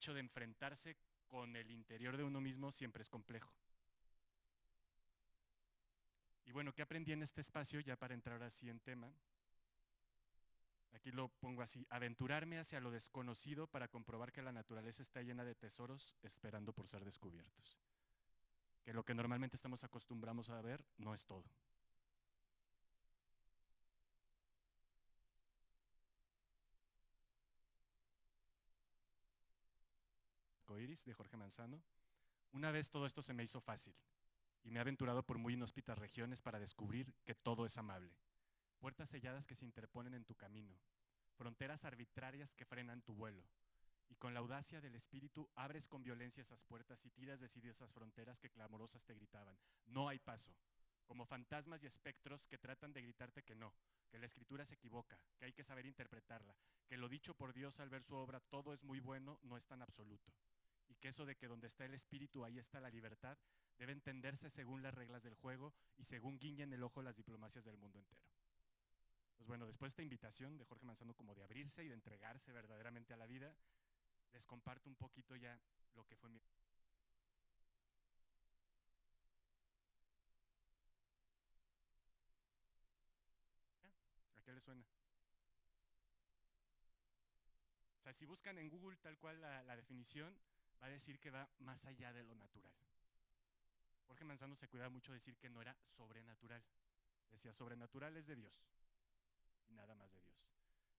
hecho de enfrentarse con el interior de uno mismo siempre es complejo. Y bueno, ¿qué aprendí en este espacio? Ya para entrar así en tema, aquí lo pongo así: aventurarme hacia lo desconocido para comprobar que la naturaleza está llena de tesoros esperando por ser descubiertos. Que lo que normalmente estamos acostumbrados a ver no es todo. Arcoiris, de Jorge Manzano. Una vez todo esto se me hizo fácil y me he aventurado por muy inhóspitas regiones para descubrir que todo es amable. Puertas selladas que se interponen en tu camino, fronteras arbitrarias que frenan tu vuelo. Y con la audacia del espíritu abres con violencia esas puertas y tiras decididas esas fronteras que clamorosas te gritaban: no hay paso. Como fantasmas y espectros que tratan de gritarte que no, que la escritura se equivoca, que hay que saber interpretarla, que lo dicho por Dios al ver su obra todo es muy bueno, no es tan absoluto. Y que eso de que donde está el espíritu ahí está la libertad debe entenderse según las reglas del juego y según guiñen el ojo las diplomacias del mundo entero. Pues bueno, después de esta invitación de Jorge Manzano como de abrirse y de entregarse verdaderamente a la vida, les comparto un poquito ya lo que fue mi... ¿A qué les suena? O sea, si buscan en Google tal cual la definición, va a decir que va más allá de lo natural. Jorge Manzano se cuidaba mucho de decir que no era sobrenatural. Decía, sobrenatural es de Dios y nada más de Dios.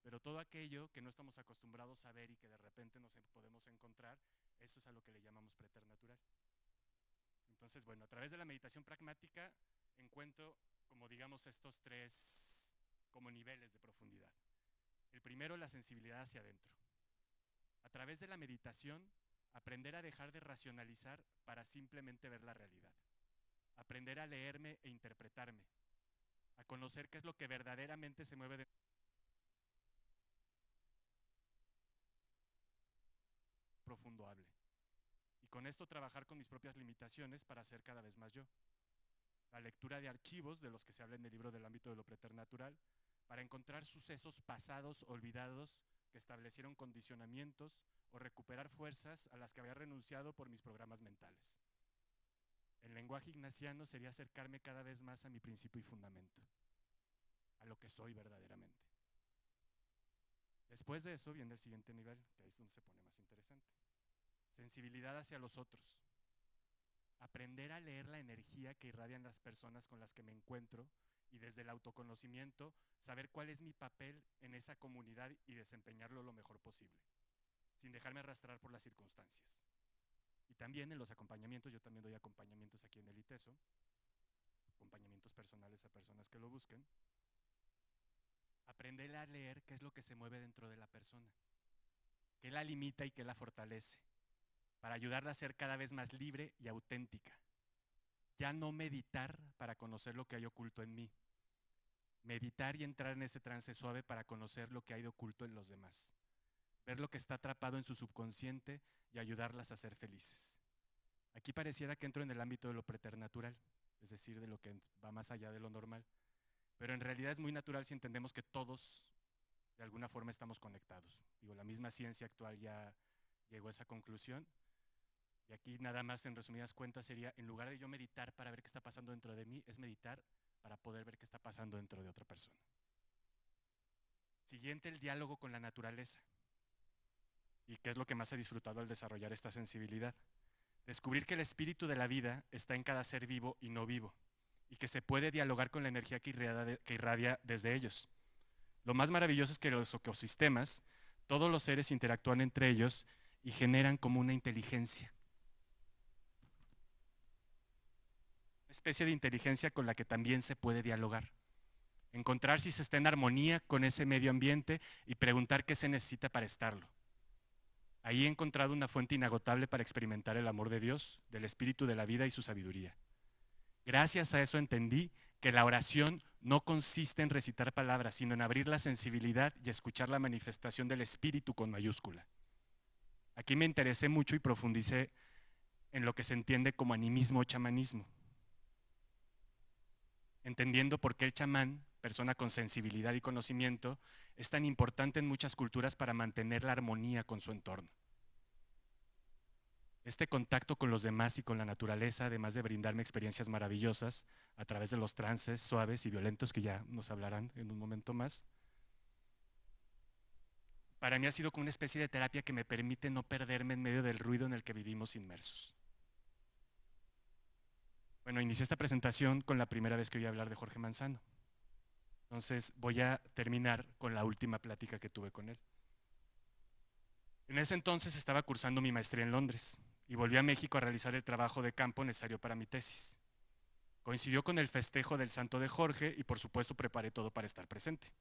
Pero todo aquello que no estamos acostumbrados a ver y que de repente nos podemos encontrar, eso es a lo que le llamamos preternatural. Entonces, bueno, a través de la meditación pragmática encuentro, como digamos, estos tres como niveles de profundidad. El primero, la sensibilidad hacia adentro. A través de la meditación, aprender a dejar de racionalizar para simplemente ver la realidad. Aprender a leerme e interpretarme. A conocer qué es lo que verdaderamente se mueve de profundo hable. Y con esto trabajar con mis propias limitaciones para ser cada vez más yo. La lectura de archivos de los que se habla en el libro del ámbito de lo preternatural, para encontrar sucesos pasados olvidados que establecieron condicionamientos o recuperar fuerzas a las que había renunciado por mis programas mentales. El lenguaje ignaciano sería acercarme cada vez más a mi principio y fundamento, a lo que soy verdaderamente. Después de eso viene el siguiente nivel, que ahí es donde se pone más interesante. Sensibilidad hacia los otros. Aprender a leer la energía que irradian las personas con las que me encuentro y desde el autoconocimiento saber cuál es mi papel en esa comunidad y desempeñarlo lo mejor posible, sin dejarme arrastrar por las circunstancias. Y también en los acompañamientos, yo también doy acompañamientos aquí en el ITESO, acompañamientos personales a personas que lo busquen. Aprender a leer qué es lo que se mueve dentro de la persona, qué la limita y qué la fortalece, para ayudarla a ser cada vez más libre y auténtica. Ya no meditar para conocer lo que hay oculto en mí, meditar y entrar en ese trance suave para conocer lo que hay de oculto en los demás, ver lo que está atrapado en su subconsciente y ayudarlas a ser felices. Aquí pareciera que entro en el ámbito de lo preternatural, es decir, de lo que va más allá de lo normal, pero en realidad es muy natural si entendemos que todos de alguna forma estamos conectados. Digo, la misma ciencia actual ya llegó a esa conclusión. Y aquí nada más en resumidas cuentas sería, en lugar de yo meditar para ver qué está pasando dentro de mí, es meditar para poder ver qué está pasando dentro de otra persona. Siguiente, el diálogo con la naturaleza. ¿Y qué es lo que más he disfrutado al desarrollar esta sensibilidad? Descubrir que el espíritu de la vida está en cada ser vivo y no vivo, y que se puede dialogar con la energía que irradia desde ellos. Lo más maravilloso es que los ecosistemas, todos los seres interactúan entre ellos y generan como una inteligencia. Una especie de inteligencia con la que también se puede dialogar. Encontrar si se está en armonía con ese medio ambiente y preguntar qué se necesita para estarlo. Ahí he encontrado una fuente inagotable para experimentar el amor de Dios, del espíritu de la vida y su sabiduría. Gracias a eso entendí que la oración no consiste en recitar palabras, sino en abrir la sensibilidad y escuchar la manifestación del espíritu con mayúscula. Aquí me interesé mucho y profundicé en lo que se entiende como animismo o chamanismo, entendiendo por qué el chamán, persona con sensibilidad y conocimiento, es tan importante en muchas culturas para mantener la armonía con su entorno. Este contacto con los demás y con la naturaleza, además de brindarme experiencias maravillosas a través de los trances suaves y violentos que ya nos hablarán en un momento más, para mí ha sido como una especie de terapia que me permite no perderme en medio del ruido en el que vivimos inmersos. Bueno, inicié esta presentación con la primera vez que oí hablar de Jorge Manzano. Entonces voy a terminar con la última plática que tuve con él. En ese entonces estaba cursando mi maestría en Londres y volví a México a realizar el trabajo de campo necesario para mi tesis. Coincidió con el festejo del Santo de Jorge y por supuesto preparé todo para estar presente.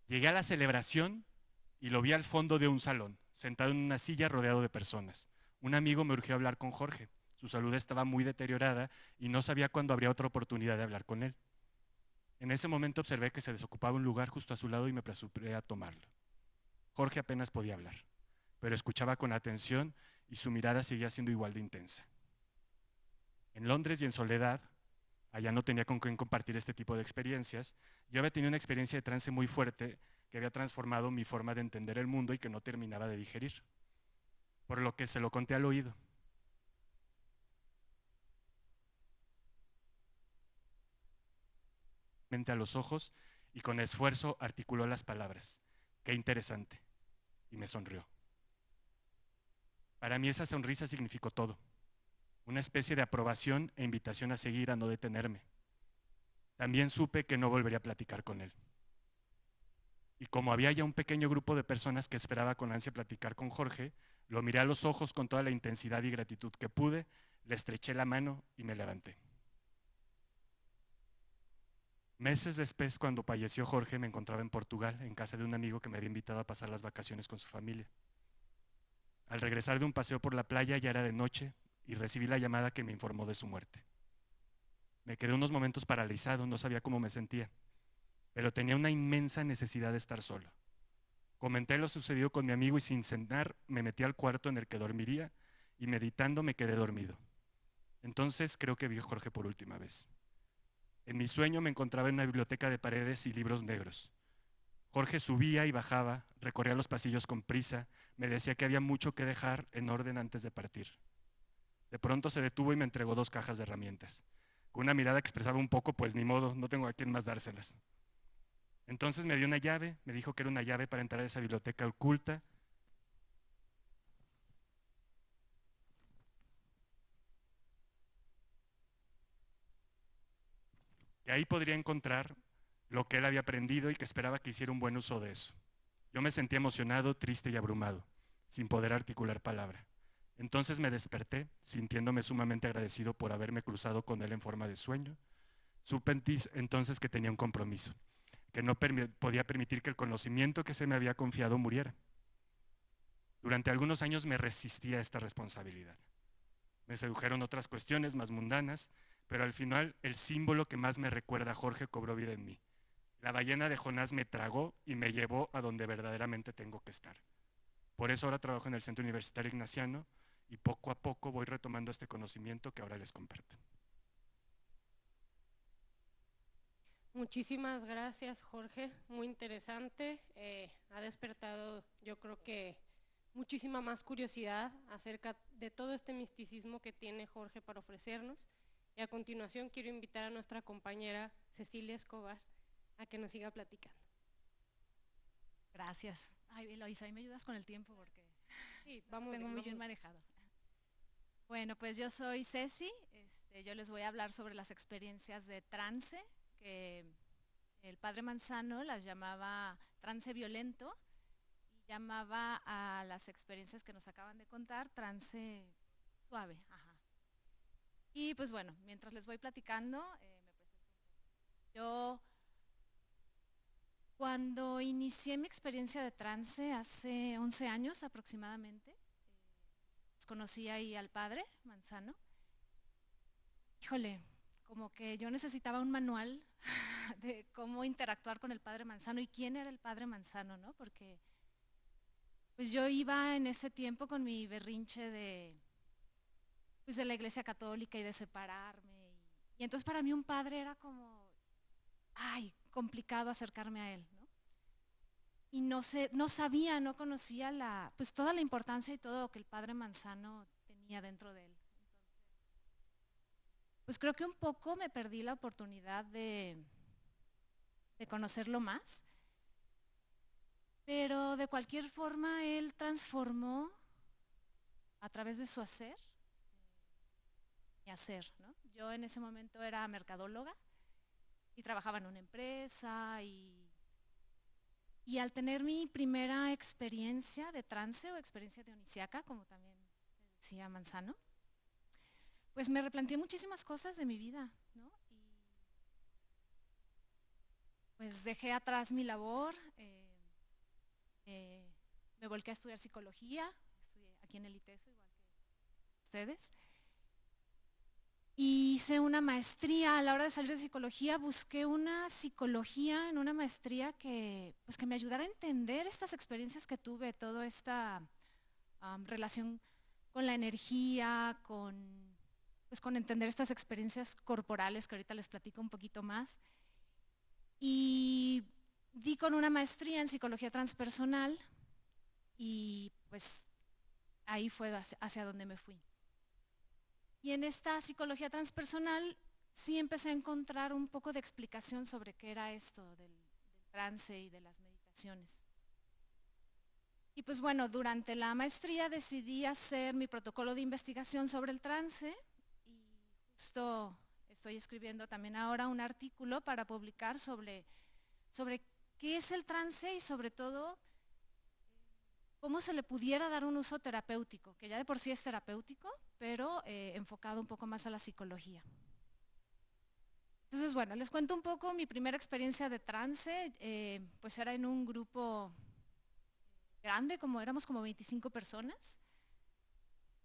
Llegué a la celebración y lo vi al fondo de un salón, sentado en una silla rodeado de personas. Un amigo me urgió a hablar con Jorge. Su salud estaba muy deteriorada y no sabía cuándo habría otra oportunidad de hablar con él. En ese momento observé que se desocupaba un lugar justo a su lado y me apresuré a tomarlo. Jorge apenas podía hablar, pero escuchaba con atención y su mirada seguía siendo igual de intensa. En Londres y en soledad, allá no tenía con quién compartir este tipo de experiencias, yo había tenido una experiencia de trance muy fuerte que había transformado mi forma de entender el mundo y que no terminaba de digerir, por lo que se lo conté al oído. A los ojos y con esfuerzo articuló las palabras. Qué interesante. Y me sonrió. Para mí esa sonrisa significó todo. Una especie de aprobación e invitación a seguir, a no detenerme. También supe que no volvería a platicar con él. Y como había ya un pequeño grupo de personas que esperaba con ansia platicar con Jorge, lo miré a los ojos con toda la intensidad y gratitud que pude, le estreché la mano y me levanté. Meses después, cuando falleció Jorge, me encontraba en Portugal, en casa de un amigo que me había invitado a pasar las vacaciones con su familia. Al regresar de un paseo por la playa ya era de noche y recibí la llamada que me informó de su muerte. Me quedé unos momentos paralizado, no sabía cómo me sentía, pero tenía una inmensa necesidad de estar solo. Comenté lo sucedido con mi amigo y sin cenar me metí al cuarto en el que dormiría y meditando me quedé dormido. Entonces creo que vi a Jorge por última vez. En mi sueño me encontraba en una biblioteca de paredes y libros negros. Jorge subía y bajaba, recorría los pasillos con prisa, me decía que había mucho que dejar en orden antes de partir. De pronto se detuvo y me entregó 2 cajas de herramientas. Con una mirada que expresaba un poco, pues ni modo, no tengo a quién más dárselas. Entonces me dio una llave, me dijo que era una llave para entrar a esa biblioteca oculta. Que ahí podría encontrar lo que él había aprendido y que esperaba que hiciera un buen uso de eso. Yo me sentía emocionado, triste y abrumado, sin poder articular palabra. Entonces me desperté, sintiéndome sumamente agradecido por haberme cruzado con él en forma de sueño. Supe entonces que tenía un compromiso, que no podía permitir que el conocimiento que se me había confiado muriera. Durante algunos años me resistí a esta responsabilidad. Me sedujeron otras cuestiones más mundanas, pero al final el símbolo que más me recuerda a Jorge cobró vida en mí. La ballena de Jonás me tragó y me llevó a donde verdaderamente tengo que estar. Por eso ahora trabajo en el Centro Universitario Ignaciano y poco a poco voy retomando este conocimiento que ahora les comparto. Muchísimas gracias, Jorge. Muy interesante. Ha despertado, yo creo que, muchísima más curiosidad acerca de todo este misticismo que tiene Jorge para ofrecernos. Y a continuación quiero invitar a nuestra compañera Cecilia Escobar a que nos siga platicando. Gracias. Ay, Eloisa, ¿y me ayudas con el tiempo? Porque sí, tengo muy bien manejado. Bueno, pues yo soy Ceci. Yo les voy a hablar sobre las experiencias de trance, que el padre Manzano las llamaba trance violento y llamaba a las experiencias que nos acaban de contar trance suave. Ajá. Y pues bueno, mientras les voy platicando, me presento un poco. Yo, cuando inicié mi experiencia de trance hace 11 años aproximadamente, conocí ahí al padre Manzano. Híjole, como que yo necesitaba un manual de cómo interactuar con el padre Manzano y quién era el padre Manzano, ¿no? Porque pues yo iba en ese tiempo con mi berrinche pues de la iglesia católica y de separarme. Y entonces para mí un padre era como, ay, complicado acercarme a él, ¿no? y no sabía, no conocía pues toda la importancia y todo lo que el Padre Manzano tenía dentro de él. Pues creo que un poco me perdí la oportunidad de conocerlo más, pero de cualquier forma él transformó a través de su hacer mi hacer, ¿no? Yo en ese momento era mercadóloga y trabajaba en una empresa y al tener mi primera experiencia de trance o experiencia dionisiaca, como también decía Manzano, pues me replanteé muchísimas cosas de mi vida, ¿no? Y pues dejé atrás mi labor, me volqué a estudiar psicología, estudié aquí en el ITESO, igual que ustedes, y hice una maestría. A la hora de salir de psicología busqué una psicología en una maestría que me ayudara a entender estas experiencias que tuve, toda esta relación con la energía, con entender estas experiencias corporales que ahorita les platico un poquito más. Y di con una maestría en psicología transpersonal y pues ahí fue hacia donde me fui. Y en esta psicología transpersonal sí empecé a encontrar un poco de explicación sobre qué era esto del trance y de las meditaciones. Y pues bueno, durante la maestría decidí hacer mi protocolo de investigación sobre el trance y justo estoy escribiendo también ahora un artículo para publicar sobre qué es el trance y sobre todo cómo se le pudiera dar un uso terapéutico, que ya de por sí es terapéutico, pero enfocado un poco más a la psicología. Entonces, bueno, les cuento un poco mi primera experiencia de trance, pues era en un grupo grande, éramos como 25 personas.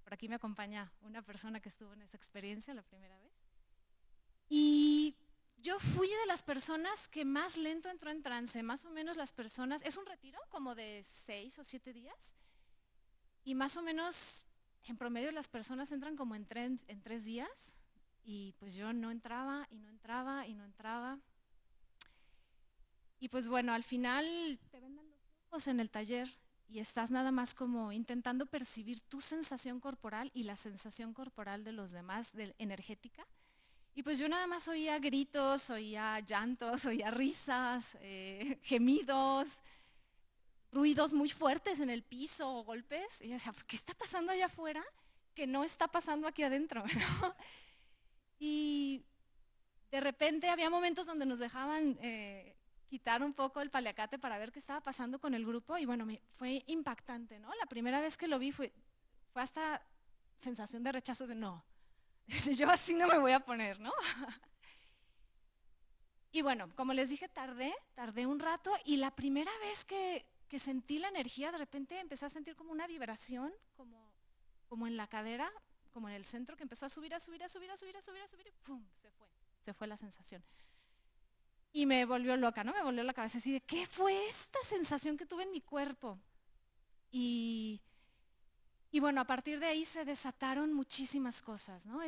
Por aquí me acompaña una persona que estuvo en esa experiencia la primera vez. Y yo fui de las personas que más lento entró en trance, más o menos las personas, es un retiro como de 6 o 7 días, y más o menos en promedio las personas entran como en 3 días, y pues yo no entraba, y no entraba, y no entraba. Y pues bueno, al final te vendan los ojos en el taller, y estás nada más como intentando percibir tu sensación corporal y la sensación corporal de los demás, energética. Y pues yo nada más oía gritos, oía llantos, oía risas, gemidos, ruidos muy fuertes en el piso, golpes. Y yo decía, pues, ¿qué está pasando allá afuera que no está pasando aquí adentro? ¿No? Y de repente había momentos donde nos dejaban quitar un poco el paliacate para ver qué estaba pasando con el grupo. Y bueno, fue impactante, ¿no? La primera vez que lo vi fue hasta sensación de rechazo de no. Yo así no me voy a poner, ¿no? Y bueno, como les dije, tardé un rato, y la primera vez que sentí la energía, de repente empecé a sentir como una vibración, como en la cadera, como en el centro, que empezó a subir, y ¡pum! Se fue la sensación. Y me volvió loca, ¿no? Me volvió la cabeza así de, ¿qué fue esta sensación que tuve en mi cuerpo? Y bueno, a partir de ahí se desataron muchísimas cosas, ¿no?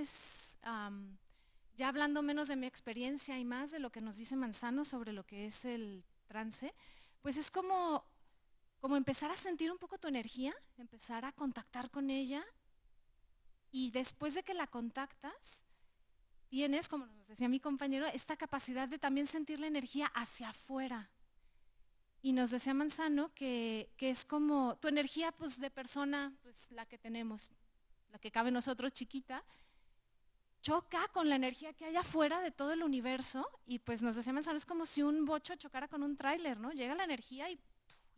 Ya hablando menos de mi experiencia y más de lo que nos dice Manzano sobre lo que es el trance, pues es como empezar a sentir un poco tu energía, empezar a contactar con ella, y después de que la contactas, tienes, como nos decía mi compañero, esta capacidad de también sentir la energía hacia afuera. Y nos decía Manzano que es como tu energía pues, de persona, pues la que tenemos, la que cabe en nosotros chiquita, choca con la energía que hay afuera de todo el universo, y pues nos decía Manzano, es como si un bocho chocara con un tráiler, ¿no? Llega la energía y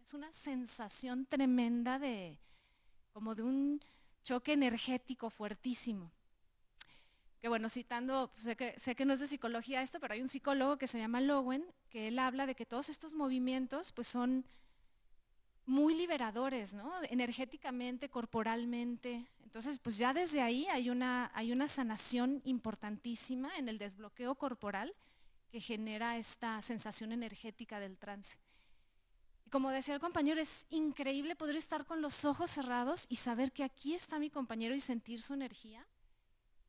es una sensación tremenda como de un choque energético fuertísimo. Que bueno, citando, pues sé que no es de psicología esto, pero hay un psicólogo que se llama Lowen, que él habla de que todos estos movimientos pues son muy liberadores, ¿no? Energéticamente, corporalmente. Entonces, pues ya desde ahí hay una sanación importantísima en el desbloqueo corporal que genera esta sensación energética del trance. Y como decía el compañero, es increíble poder estar con los ojos cerrados y saber que aquí está mi compañero y sentir su energía,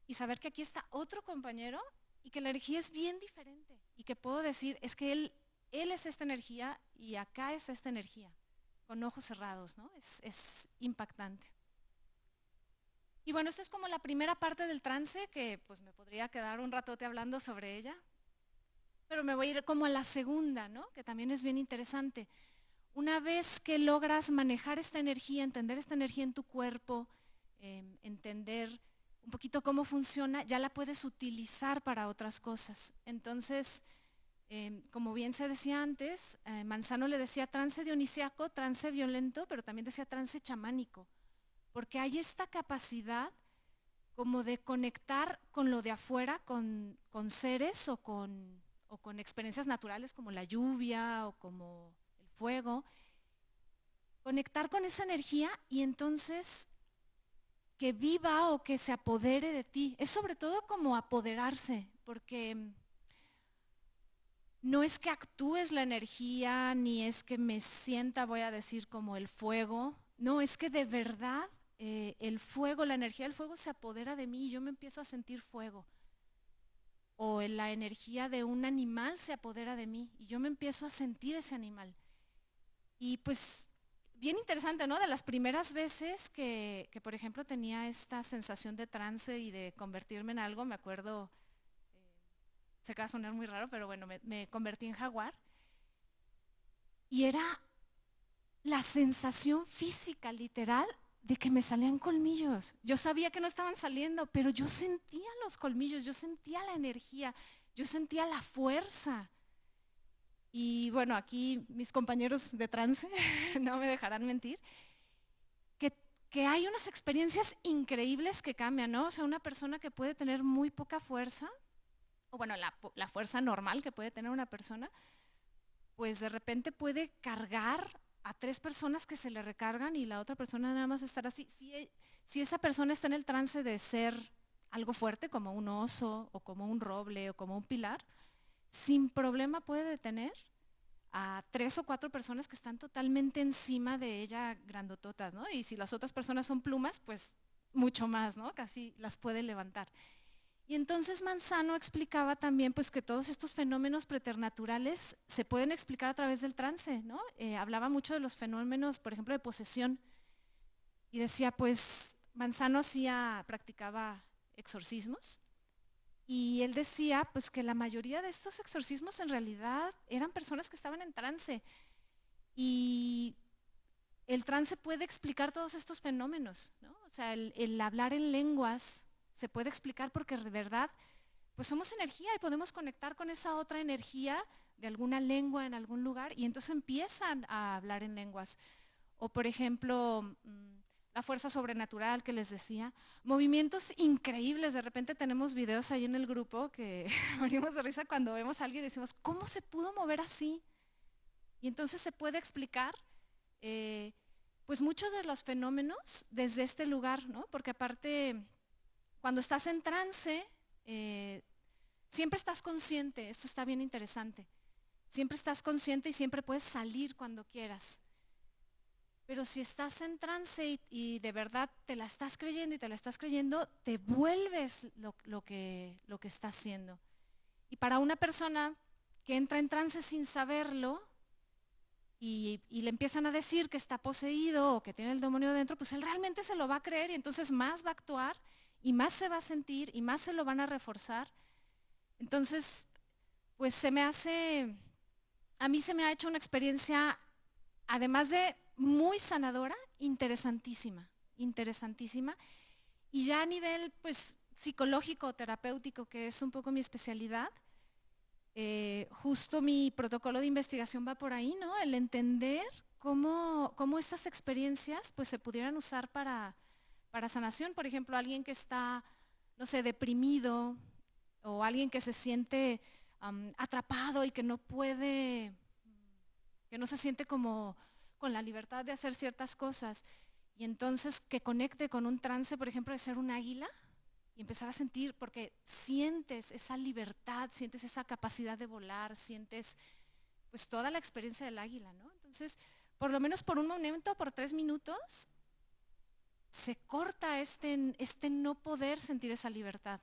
y saber que aquí está otro compañero y que la energía es bien diferente, y que puedo decir, es que él él es esta energía y acá es esta energía, con ojos cerrados, ¿no? Es impactante. Y bueno, esta es como la primera parte del trance, que pues me podría quedar un ratote hablando sobre ella, pero me voy a ir como a la segunda, ¿no? Que también es bien interesante. Una vez que logras manejar esta energía, entender esta energía en tu cuerpo, entender un poquito cómo funciona, ya la puedes utilizar para otras cosas. Entonces, como bien se decía antes, Manzano le decía trance dionisiaco, trance violento, pero también decía trance chamánico, porque hay esta capacidad como de conectar con lo de afuera, con seres o con experiencias naturales como la lluvia o como el fuego, conectar con esa energía y entonces que viva o que se apodere de ti. Es sobre todo como apoderarse, porque no es que actúes la energía, ni es que me sienta, voy a decir, como el fuego. No, es que de verdad el fuego, la energía del fuego se apodera de mí y yo me empiezo a sentir fuego. O la energía de un animal se apodera de mí y yo me empiezo a sentir ese animal. Y pues bien interesante, ¿no? De las primeras veces que por ejemplo, tenía esta sensación de trance y de convertirme en algo, me acuerdo, sé que va a sonar muy raro, pero bueno, me convertí en jaguar. Y era la sensación física, literal, de que me salían colmillos. Yo sabía que no estaban saliendo, pero yo sentía los colmillos, yo sentía la energía, yo sentía la fuerza. Y bueno, aquí mis compañeros de trance no me dejarán mentir, que hay unas experiencias increíbles que cambian, ¿no? O sea, una persona que puede tener muy poca fuerza, o bueno, la fuerza normal que puede tener una persona, pues de repente puede cargar a 3 personas que se le recargan y la otra persona nada más estar así. Si esa persona está en el trance de ser algo fuerte, como un oso, o como un roble, o como un pilar, sin problema puede detener a 3 o 4 personas que están totalmente encima de ella, grandototas, ¿no? Y si las otras personas son plumas, pues mucho más, ¿no? Casi las puede levantar. Y entonces Manzano explicaba también pues, que todos estos fenómenos preternaturales se pueden explicar a través del trance, ¿no? Hablaba mucho de los fenómenos, por ejemplo, de posesión. Y decía, pues, Manzano practicaba exorcismos. Y él decía pues, que la mayoría de estos exorcismos en realidad eran personas que estaban en trance. Y el trance puede explicar todos estos fenómenos, ¿no? O sea, el hablar en lenguas se puede explicar porque de verdad, pues somos energía y podemos conectar con esa otra energía de alguna lengua en algún lugar y entonces empiezan a hablar en lenguas. O por ejemplo, la fuerza sobrenatural que les decía, movimientos increíbles, de repente tenemos videos ahí en el grupo que morimos de risa cuando vemos a alguien y decimos, ¿cómo se pudo mover así? Y entonces se puede explicar pues muchos de los fenómenos desde este lugar, ¿no? Porque aparte, cuando estás en trance, siempre estás consciente, esto está bien interesante, siempre estás consciente y siempre puedes salir cuando quieras. Pero si estás en trance y de verdad te la estás creyendo y te la estás creyendo, te vuelves lo que estás haciendo. Y para una persona que entra en trance sin saberlo y le empiezan a decir que está poseído o que tiene el demonio dentro, pues él realmente se lo va a creer y entonces más va a actuar y más se va a sentir y más se lo van a reforzar. Entonces, pues a mí se me ha hecho una experiencia, además de muy sanadora, interesantísima. Y ya a nivel pues, psicológico, terapéutico, que es un poco mi especialidad, justo mi protocolo de investigación va por ahí, ¿no? El entender cómo estas experiencias pues, se pudieran usar para sanación. Por ejemplo, alguien que está, no sé, deprimido o alguien que se siente atrapado y que no puede, que no se siente como con la libertad de hacer ciertas cosas y entonces que conecte con un trance, por ejemplo, de ser un águila y empezar a sentir, porque sientes esa libertad, sientes esa capacidad de volar, sientes pues toda la experiencia del águila, ¿no? Entonces, por lo menos por un momento, por 3 minutos, se corta este no poder sentir esa libertad.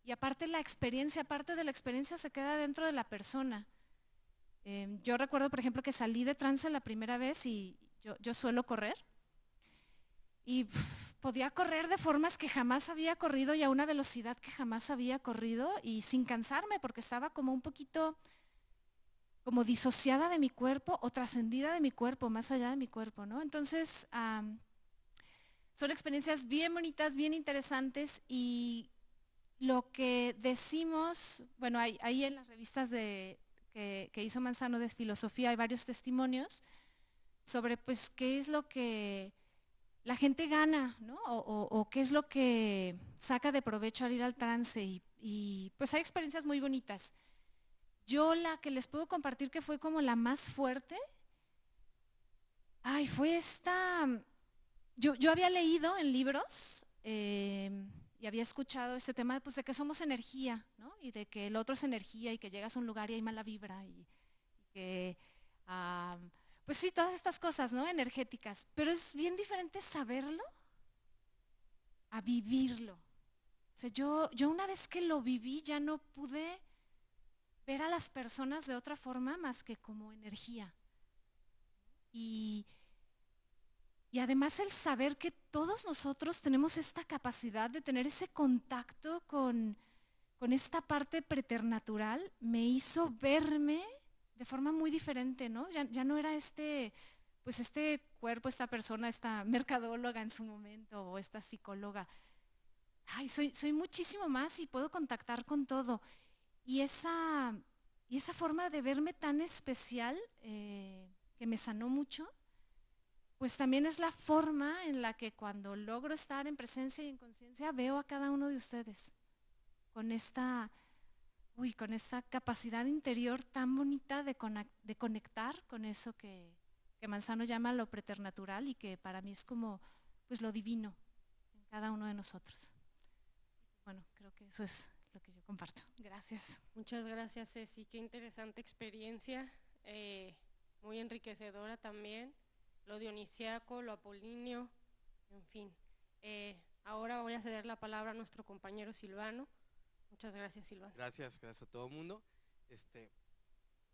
Y aparte de la experiencia se queda dentro de la persona. Yo recuerdo, por ejemplo, que salí de trance la primera vez y yo suelo correr y podía correr de formas que jamás había corrido y a una velocidad que jamás había corrido y sin cansarme porque estaba como un poquito como disociada de mi cuerpo o trascendida de mi cuerpo, más allá de mi cuerpo, ¿no? Entonces, son experiencias bien bonitas, bien interesantes y lo que decimos, bueno, ahí en las revistas que hizo Manzano de filosofía hay varios testimonios sobre pues qué es lo que la gente gana, ¿no? O qué es lo que saca de provecho al ir al trance y pues hay experiencias muy bonitas. Yo la que les puedo compartir que fue como la más fuerte, fue esta. Yo había leído en libros y había escuchado este tema pues, de que somos energía, ¿no? Y de que el otro es energía y que llegas a un lugar y hay mala vibra y que, pues sí, todas estas cosas, ¿no? Energéticas. Pero es bien diferente saberlo a vivirlo. O sea, yo una vez que lo viví ya no pude ver a las personas de otra forma más que como energía. Y además el saber que todos nosotros tenemos esta capacidad de tener ese contacto con esta parte preternatural me hizo verme de forma muy diferente, ¿no? Ya no era este cuerpo, esta persona, esta mercadóloga en su momento o esta psicóloga. Soy muchísimo más y puedo contactar con todo. Y esa forma de verme tan especial que me sanó mucho, pues también es la forma en la que cuando logro estar en presencia y en conciencia veo a cada uno de ustedes con esta capacidad interior tan bonita de conectar con eso que Manzano llama lo preternatural y que para mí es como pues lo divino en cada uno de nosotros. Bueno, creo que eso es lo que yo comparto. Gracias. Muchas gracias, Ceci. Qué interesante experiencia, muy enriquecedora también. Lo dionisiaco, lo apolíneo, en fin. Ahora voy a ceder la palabra a nuestro compañero Silvano. Muchas gracias, Silvano. Gracias a todo el mundo. Estoy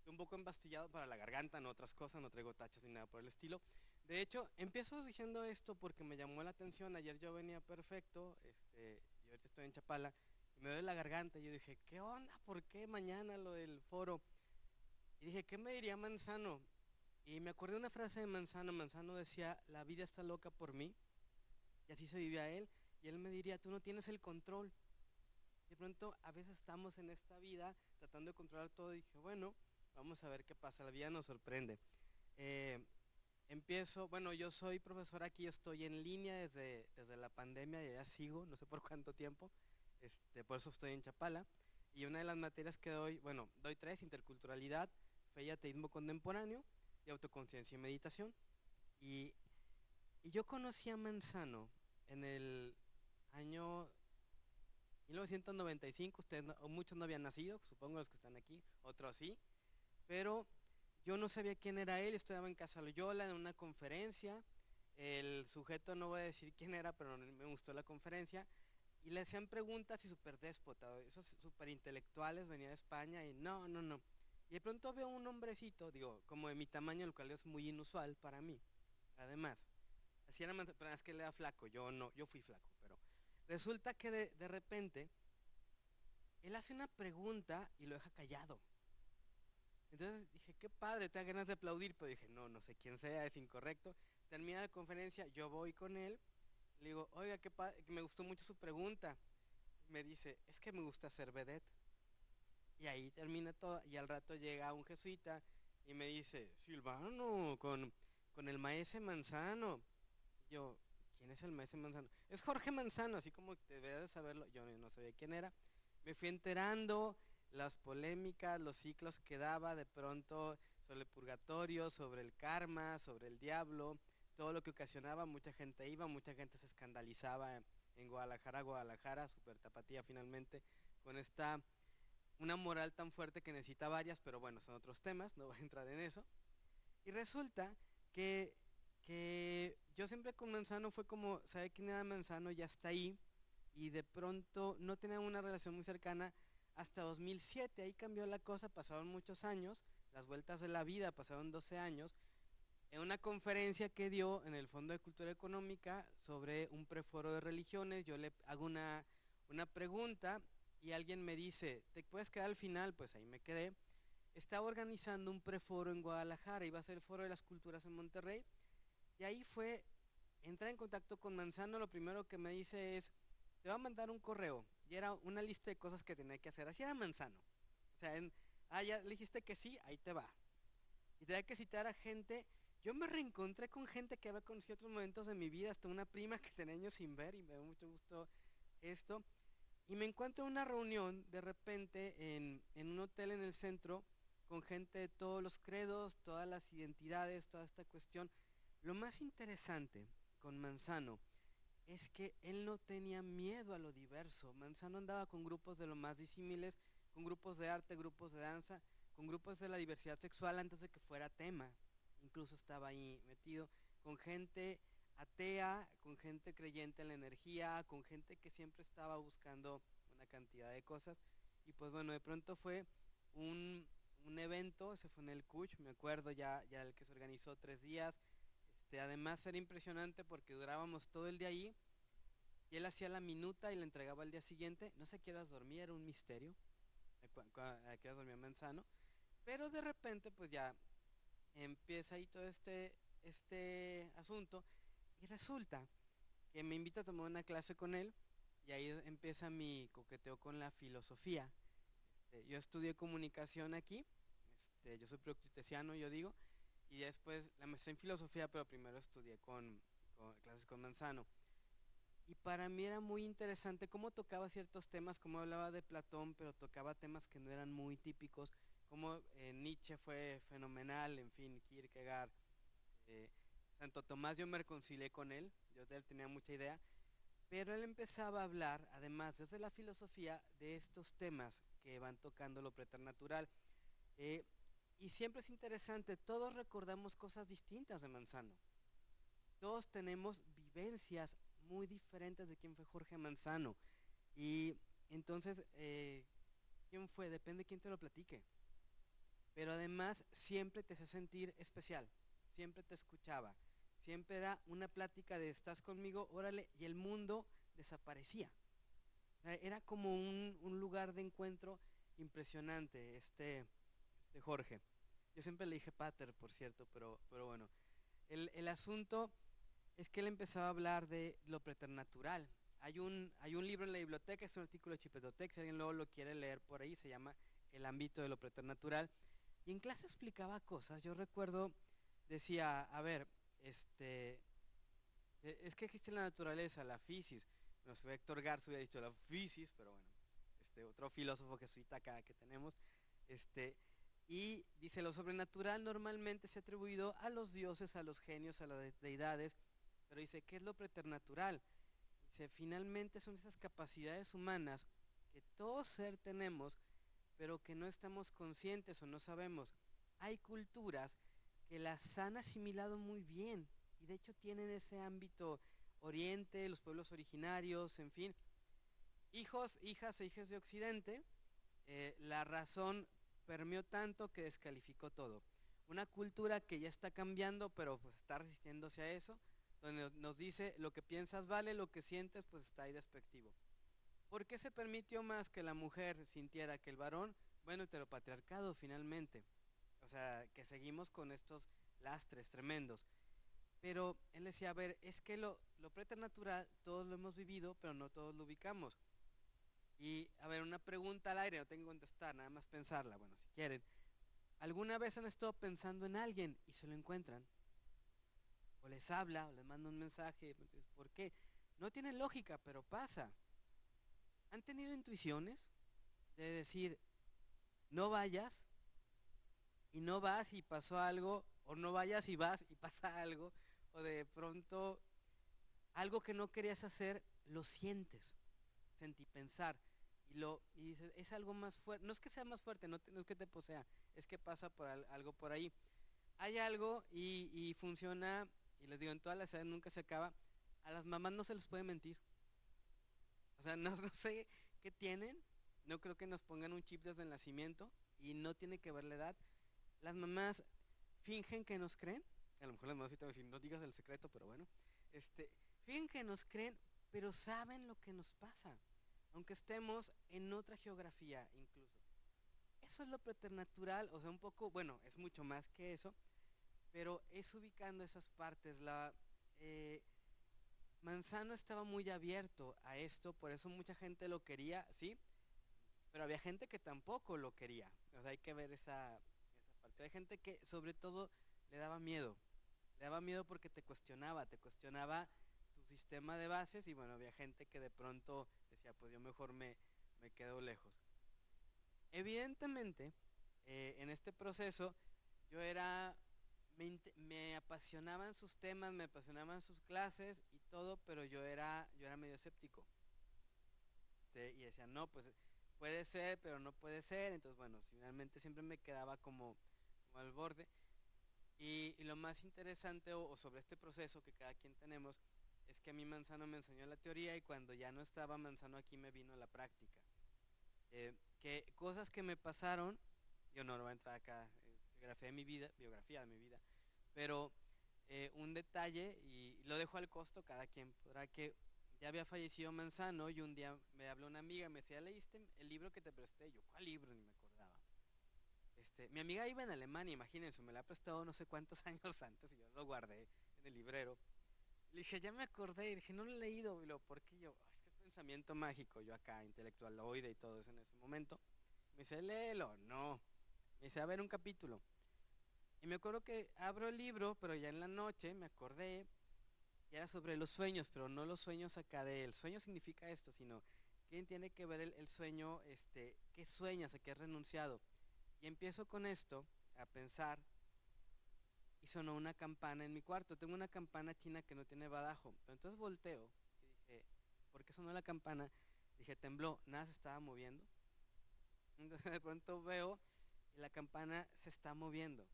un poco embastillado para la garganta, no otras cosas, no traigo tachas ni nada por el estilo. De hecho, empiezo diciendo esto porque me llamó la atención. Ayer yo venía perfecto, y ahorita estoy en Chapala, y me duele la garganta. Y yo dije, ¿qué onda? ¿Por qué mañana lo del foro? Y dije, ¿qué me diría Manzano? Y me acordé de una frase de Manzano. Manzano decía, la vida está loca por mí. Y así se vivía él. Y él me diría, tú no tienes el control. De pronto, a veces estamos en esta vida tratando de controlar todo. Y dije, bueno, vamos a ver qué pasa. La vida nos sorprende. Yo soy profesor aquí. Estoy en línea desde la pandemia. Y ya sigo, no sé por cuánto tiempo. Por eso estoy en Chapala. Y una de las materias que doy 3, interculturalidad, fe y ateísmo contemporáneo, y autoconciencia y meditación. Y yo conocí a Manzano en el año 1995. Ustedes muchos no habían nacido, supongo los que están aquí, otros sí, pero yo no sabía quién era él. Estaba en Casa Loyola en una conferencia. El sujeto, no voy a decir quién era, pero me gustó la conferencia, y le hacían preguntas y súper déspota, esos súper intelectuales, venía de España y no. Y de pronto veo un hombrecito, como de mi tamaño, lo cual es muy inusual para mí. Además, así era, pero es que él era flaco, yo fui flaco, pero resulta que de repente él hace una pregunta y lo deja callado. Entonces dije, qué padre, te da ganas de aplaudir, pero dije, no sé quién sea, es incorrecto. Termina la conferencia, yo voy con él, le digo, oiga, qué padre, me gustó mucho su pregunta. Me dice, es que me gusta ser vedette. Y ahí termina todo, y al rato llega un jesuita y me dice, Silvano, con el maese Manzano. Yo, ¿quién es el maese Manzano? Es Jorge Manzano, así como deberías de saberlo. Yo no sabía quién era. Me fui enterando las polémicas, los ciclos que daba de pronto sobre el purgatorio, sobre el karma, sobre el diablo, todo lo que ocasionaba. Mucha gente iba, mucha gente se escandalizaba en Guadalajara, super tapatía finalmente, con una moral tan fuerte que necesita varias, pero bueno, son otros temas, no voy a entrar en eso. Y resulta que yo siempre con Manzano fue como, ¿sabe quién era Manzano? Ya está ahí, y de pronto no tenía una relación muy cercana hasta 2007, ahí cambió la cosa, pasaron muchos años, las vueltas de la vida, pasaron 12 años, en una conferencia que dio en el Fondo de Cultura Económica sobre un preforo de religiones. Yo le hago una pregunta y alguien me dice, ¿te puedes quedar al final? Pues ahí me quedé. Estaba organizando un preforo en Guadalajara, iba a ser el Foro de las Culturas en Monterrey, y ahí fue entrar en contacto con Manzano. Lo primero que me dice es, te va a mandar un correo, y era una lista de cosas que tenía que hacer. Así era Manzano. O sea, ya le dijiste que sí, ahí te va. Y tenía que citar a gente. Yo me reencontré con gente que había conocido otros momentos de mi vida, hasta una prima que tenía años sin ver, y me da mucho gusto esto. Y me encuentro en una reunión de repente en un hotel en el centro, con gente de todos los credos, todas las identidades, toda esta cuestión. Lo más interesante con Manzano es que él no tenía miedo a lo diverso. Manzano andaba con grupos de lo más disímiles, con grupos de arte, grupos de danza, con grupos de la diversidad sexual antes de que fuera tema. Incluso estaba ahí metido, con gente atea, con gente creyente en la energía, con gente que siempre estaba buscando una cantidad de cosas. Y pues bueno, de pronto fue un evento, ese fue en el CUCH, me acuerdo, ya el que se organizó 3 días. Además era impresionante porque durábamos todo el día ahí, y él hacía la minuta y la entregaba al día siguiente. No sé a qué horas dormía, era un misterio a qué horas dormía Manzano, pero de repente pues ya empieza ahí todo este asunto, y resulta que me invita a tomar una clase con él, y ahí empieza mi coqueteo con la filosofía. Yo estudié comunicación aquí, yo soy proctitesiano, yo digo, y después la maestría en filosofía, pero primero estudié con clases con Manzano. Y para mí era muy interesante cómo tocaba ciertos temas, cómo hablaba de Platón, pero tocaba temas que no eran muy típicos, como Nietzsche fue fenomenal, en fin, Kierkegaard, Santo Tomás. Yo me reconcilié con él, yo de él tenía mucha idea, pero él empezaba a hablar, además desde la filosofía, de estos temas que van tocando lo preternatural. Y siempre es interesante, todos recordamos cosas distintas de Manzano, todos tenemos vivencias muy diferentes de quién fue Jorge Manzano. Y entonces, ¿quién fue? Depende de quién te lo platique. Pero además siempre te hace sentir especial, siempre te escuchaba, siempre era una plática de estás conmigo, órale, y el mundo desaparecía. Era como un lugar de encuentro impresionante, Jorge. Yo siempre le dije Pater, por cierto, pero bueno. El asunto es que él empezaba a hablar de lo preternatural. Hay un libro en la biblioteca, es un artículo de Chipetotec, si alguien luego lo quiere leer por ahí, se llama El ámbito de lo preternatural. Y en clase explicaba cosas. Yo recuerdo, decía, a ver, es que existe la naturaleza, la fisis. Bueno, si Héctor Garza hubiera dicho la fisis, pero bueno, otro filósofo jesuita acá que tenemos, y dice, lo sobrenatural normalmente se ha atribuido a los dioses, a los genios, a las deidades, pero dice, ¿qué es lo preternatural? Dice, finalmente son esas capacidades humanas que todo ser tenemos, pero que no estamos conscientes o no sabemos. Hay culturas que las han asimilado muy bien, y de hecho tienen ese ámbito oriente, los pueblos originarios, en fin. Hijos, hijas e hijas de Occidente, la razón permeó tanto que descalificó todo. Una cultura que ya está cambiando, pero pues está resistiéndose a eso, donde nos dice lo que piensas vale, lo que sientes pues está ahí despectivo. ¿Por qué se permitió más que la mujer sintiera que el varón? Bueno, heteropatriarcado finalmente. O sea, que seguimos con estos lastres tremendos. Pero él decía, a ver, es que lo preternatural todos lo hemos vivido, pero no todos lo ubicamos. Y, a ver, una pregunta al aire, no tengo que contestar, nada más pensarla, bueno, si quieren. ¿Alguna vez han estado pensando en alguien y se lo encuentran? O les habla, o les manda un mensaje, ¿por qué? No tiene lógica, pero pasa. ¿Han tenido intuiciones de decir, no vayas, y no vas y pasó algo, o no vayas y vas y pasa algo, o de pronto algo que no querías hacer, lo sientes, pensar, y dices, es algo más fuerte, no es que sea más fuerte, no es que te posea, es que pasa por algo por ahí. Hay algo y funciona, y les digo, en todas las edades nunca se acaba, a las mamás no se les puede mentir. O sea, no sé qué tienen, no creo que nos pongan un chip desde el nacimiento, y no tiene que ver la edad. las mamás fingen que nos creen, a lo mejor las mamás ahorita van a decir, no digas el secreto, pero bueno, fingen que nos creen, pero saben lo que nos pasa, aunque estemos en otra geografía incluso. Eso es lo preternatural, o sea, un poco, bueno, es mucho más que eso, pero es ubicando esas partes. Manzano estaba muy abierto a esto, por eso mucha gente lo quería, sí, pero había gente que tampoco lo quería. O sea, hay que ver esa parte. Hay gente que sobre todo le daba miedo. Le daba miedo porque te cuestionaba tu sistema de bases y bueno, había gente que de pronto decía, pues yo mejor me quedo lejos. Evidentemente, en este proceso yo me apasionaban sus temas, me apasionaban sus clases y todo, pero yo era medio escéptico. Y decía, no, pues puede ser, pero no puede ser. Entonces, bueno, finalmente siempre me quedaba como al borde. Y lo más interesante o sobre este proceso que cada quien tenemos es que a mí Manzano me enseñó la teoría y cuando ya no estaba Manzano aquí me vino la práctica. Que cosas que me pasaron, yo no voy a entrar acá, biografía de mi vida, pero un detalle, y lo dejo al costo, cada quien podrá, que ya había fallecido Manzano y un día me habló una amiga, me decía, ¿leíste el libro que te presté? Yo, ¿cuál libro? Ni me acordaba. Mi amiga iba en Alemania, imagínense, me la ha prestado no sé cuántos años antes y yo lo guardé en el librero. Le dije, ya me acordé, y dije, no lo he leído, y lo, ¿por qué? Yo, es que es pensamiento mágico, yo acá, intelectualoide y todo eso en ese momento. Me dice, léelo, no. Me dice, a ver un capítulo. Y me acuerdo que abro el libro, pero ya en la noche me acordé, y era sobre los sueños, pero no los sueños acá de el sueño significa esto, sino quién tiene que ver el sueño, qué sueñas, a qué has renunciado. Y empiezo con esto, a pensar, y sonó una campana en mi cuarto. Tengo una campana china que no tiene badajo. Pero entonces volteo y dije, ¿por qué sonó la campana? Dije, tembló, nada se estaba moviendo. Entonces de pronto veo y la campana se está moviendo.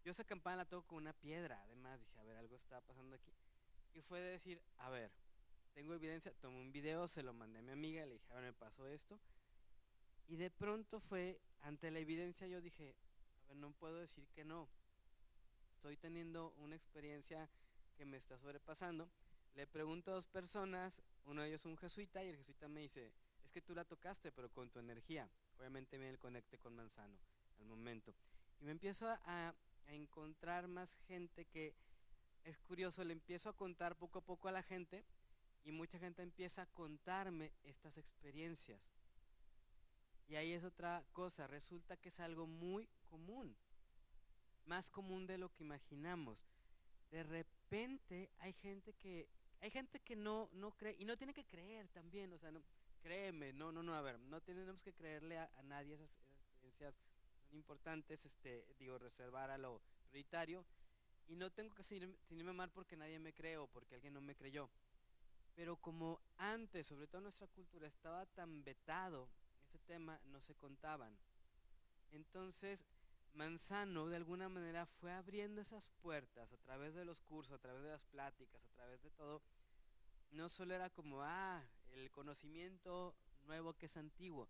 Yo esa campana la toco con una piedra, además dije, a ver, algo estaba pasando aquí. Y fue de decir, a ver, tengo evidencia, tomé un video, se lo mandé a mi amiga, le dije, a ver, me pasó esto. Y de pronto fue, ante la evidencia yo dije, a ver, no puedo decir que no. Estoy teniendo una experiencia que me está sobrepasando. Le pregunto a dos personas, uno de ellos es un jesuita y el jesuita me dice, es que tú la tocaste pero con tu energía. Obviamente viene el conecte con Manzano al momento. Y me empiezo a encontrar más gente que es curioso, le empiezo a contar poco a poco a la gente y mucha gente empieza a contarme estas experiencias. Y ahí es otra cosa, resulta que es algo muy común, más común de lo que imaginamos. De repente hay gente que no cree, y no tiene que creer también, o sea, no, créeme, no, a ver, no tenemos que creerle a nadie, esas experiencias son importantes, reservar a lo prioritario, y no tengo que sentirme mal porque nadie me cree o porque alguien no me creyó. Pero como antes, sobre todo en nuestra cultura, estaba tan vetado ese tema, no se contaban. Entonces, Manzano de alguna manera fue abriendo esas puertas a través de los cursos, a través de las pláticas, a través de todo. No solo era como, el conocimiento nuevo que es antiguo,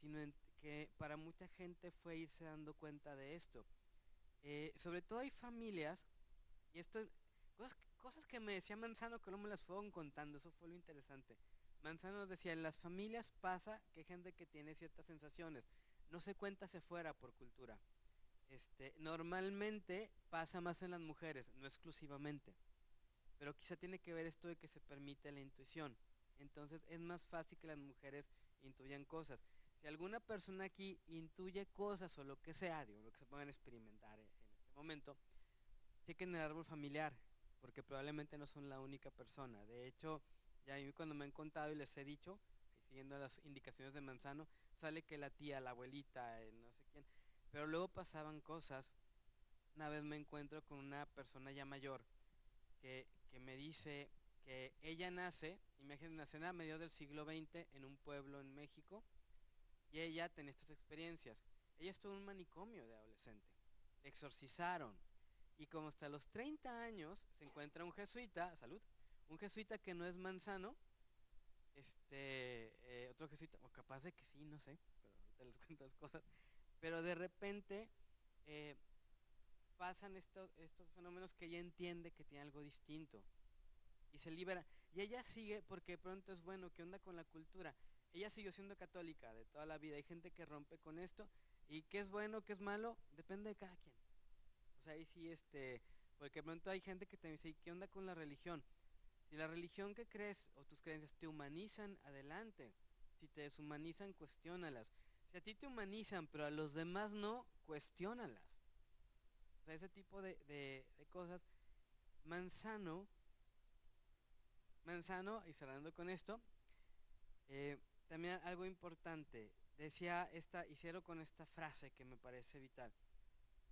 sino que para mucha gente fue irse dando cuenta de esto. Sobre todo hay familias, y esto es cosas que me decía Manzano que no me las fueron contando, eso fue lo interesante. Manzano nos decía, en las familias pasa que hay gente que tiene ciertas sensaciones, no se cuenta hacia afuera por cultura. Normalmente pasa más en las mujeres, no exclusivamente, pero quizá tiene que ver esto de que se permite la intuición. Entonces es más fácil que las mujeres intuyan cosas. Si alguna persona aquí intuye cosas o lo que sea, digo, lo que se pueden experimentar en este momento, chequen el árbol familiar, porque probablemente no son la única persona. De hecho, ya a mí cuando me han contado y les he dicho, siguiendo las indicaciones de Manzano, sale que la tía, la abuelita, no sé quién, pero luego pasaban cosas. Una vez me encuentro con una persona ya mayor que me dice que ella nace, imagínense, nace a mediados del siglo XX en un pueblo en México y ella tenía estas experiencias. Ella estuvo en un manicomio de adolescente, le exorcizaron y como hasta los 30 años se encuentra un jesuita, salud, un jesuita que no es Manzano, otro jesuita, o capaz de que sí, no sé, pero ahorita les cuento las cosas, pero de repente eh, pasan estos fenómenos que ella entiende que tiene algo distinto y se libera. Y ella sigue porque de pronto es bueno, ¿qué onda con la cultura? Ella siguió siendo católica de toda la vida. Hay gente que rompe con esto y qué es bueno, qué es malo, depende de cada quien. O sea, ahí sí, porque de pronto hay gente que te dice, ¿y qué onda con la religión? Si la religión que crees o tus creencias te humanizan, adelante. Si te deshumanizan, cuestiónalas. Si a ti te humanizan, pero a los demás no, cuestiónalas. O sea, ese tipo de cosas. Manzano, y cerrando con esto, también algo importante, decía y cierro con esta frase que me parece vital.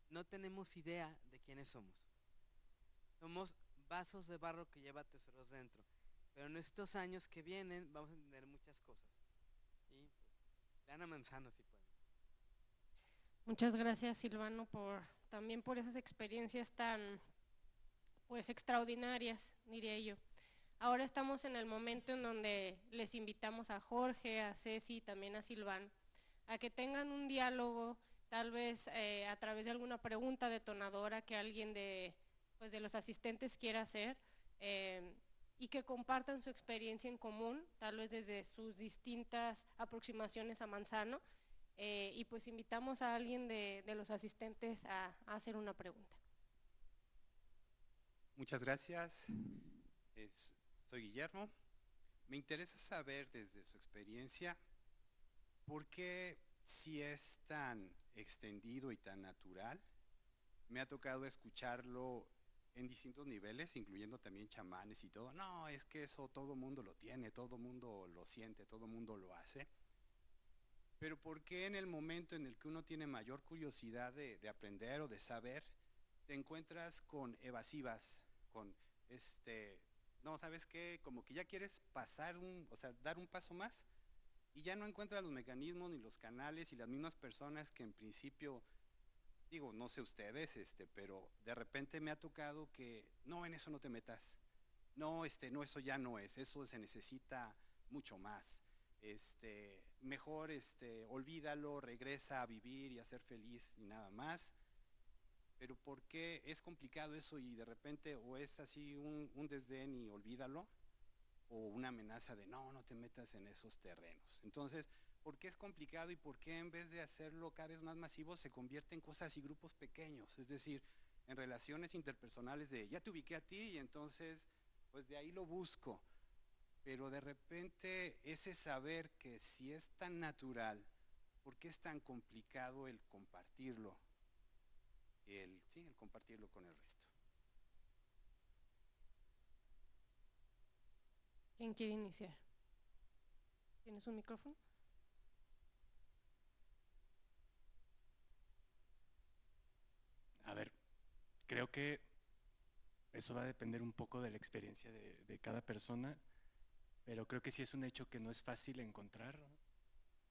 No tenemos idea de quiénes somos. Somos vasos de barro que lleva tesoros dentro. Pero en estos años que vienen vamos a entender muchas cosas. Y pues, lean a Manzano si pueden. Muchas gracias, Silvano, también por esas experiencias tan pues extraordinarias, diría yo. Ahora estamos en el momento en donde les invitamos a Jorge, a Ceci y también a Silvano a que tengan un diálogo, tal vez a través de alguna pregunta detonadora que alguien de los asistentes quiera hacer, y que compartan su experiencia en común, tal vez desde sus distintas aproximaciones a Manzano, y pues invitamos a alguien de los asistentes a hacer una pregunta. Muchas gracias. Soy Guillermo. Me interesa saber desde su experiencia por qué, si es tan extendido y tan natural, me ha tocado escucharlo en distintos niveles, incluyendo también chamanes y todo. No, es que eso todo mundo lo tiene, todo mundo lo siente, todo mundo lo hace. Pero ¿por qué en el momento en el que uno tiene mayor curiosidad de aprender o de saber, te encuentras con evasivas, con no, ¿sabes qué? Como que ya quieres dar un paso más y ya no encuentras los mecanismos ni los canales y las mismas personas que en principio, digo, no sé ustedes, pero de repente me ha tocado que no, en eso no te metas. No, no, eso ya no es, eso se necesita mucho más. Mejor, olvídalo, regresa a vivir y a ser feliz y nada más. Pero ¿por qué es complicado eso y de repente o es así un desdén y olvídalo, o una amenaza de no te metas en esos terrenos? Entonces, ¿por qué es complicado y por qué en vez de hacerlo cada vez más masivo se convierte en cosas y grupos pequeños? Es decir, en relaciones interpersonales de ya te ubiqué a ti y entonces pues de ahí lo busco. Pero de repente ese saber que si es tan natural, ¿por qué es tan complicado el compartirlo? El compartirlo con el resto. ¿Quién quiere iniciar? ¿Tienes un micrófono? A ver, creo que eso va a depender un poco de la experiencia de cada persona, pero creo que sí es un hecho que no es fácil encontrar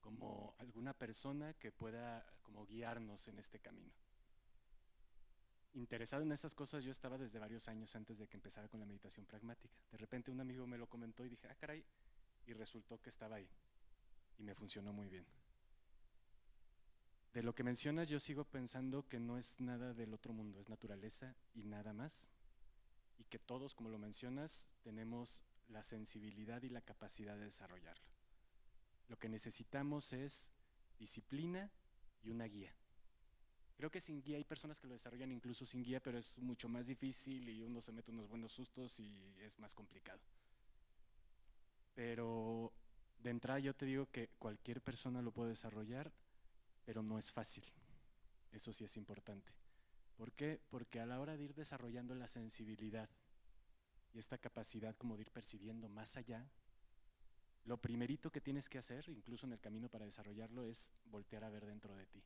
como alguna persona que pueda como guiarnos en este camino. Interesado en estas cosas yo estaba desde varios años antes de que empezara con la meditación pragmática. De repente un amigo me lo comentó y dije, ah, caray, y resultó que estaba ahí y me funcionó muy bien. De lo que mencionas yo sigo pensando que no es nada del otro mundo, es naturaleza y nada más, y que todos, como lo mencionas, tenemos la sensibilidad y la capacidad de desarrollarlo. Lo que necesitamos es disciplina y una guía. Creo que sin guía hay personas que lo desarrollan incluso sin guía, pero es mucho más difícil y uno se mete unos buenos sustos y es más complicado. Pero de entrada yo te digo que cualquier persona lo puede desarrollar, pero no es fácil. Eso sí es importante. ¿Por qué? Porque a la hora de ir desarrollando la sensibilidad y esta capacidad como de ir percibiendo más allá, lo primerito que tienes que hacer, incluso en el camino para desarrollarlo, es voltear a ver dentro de ti.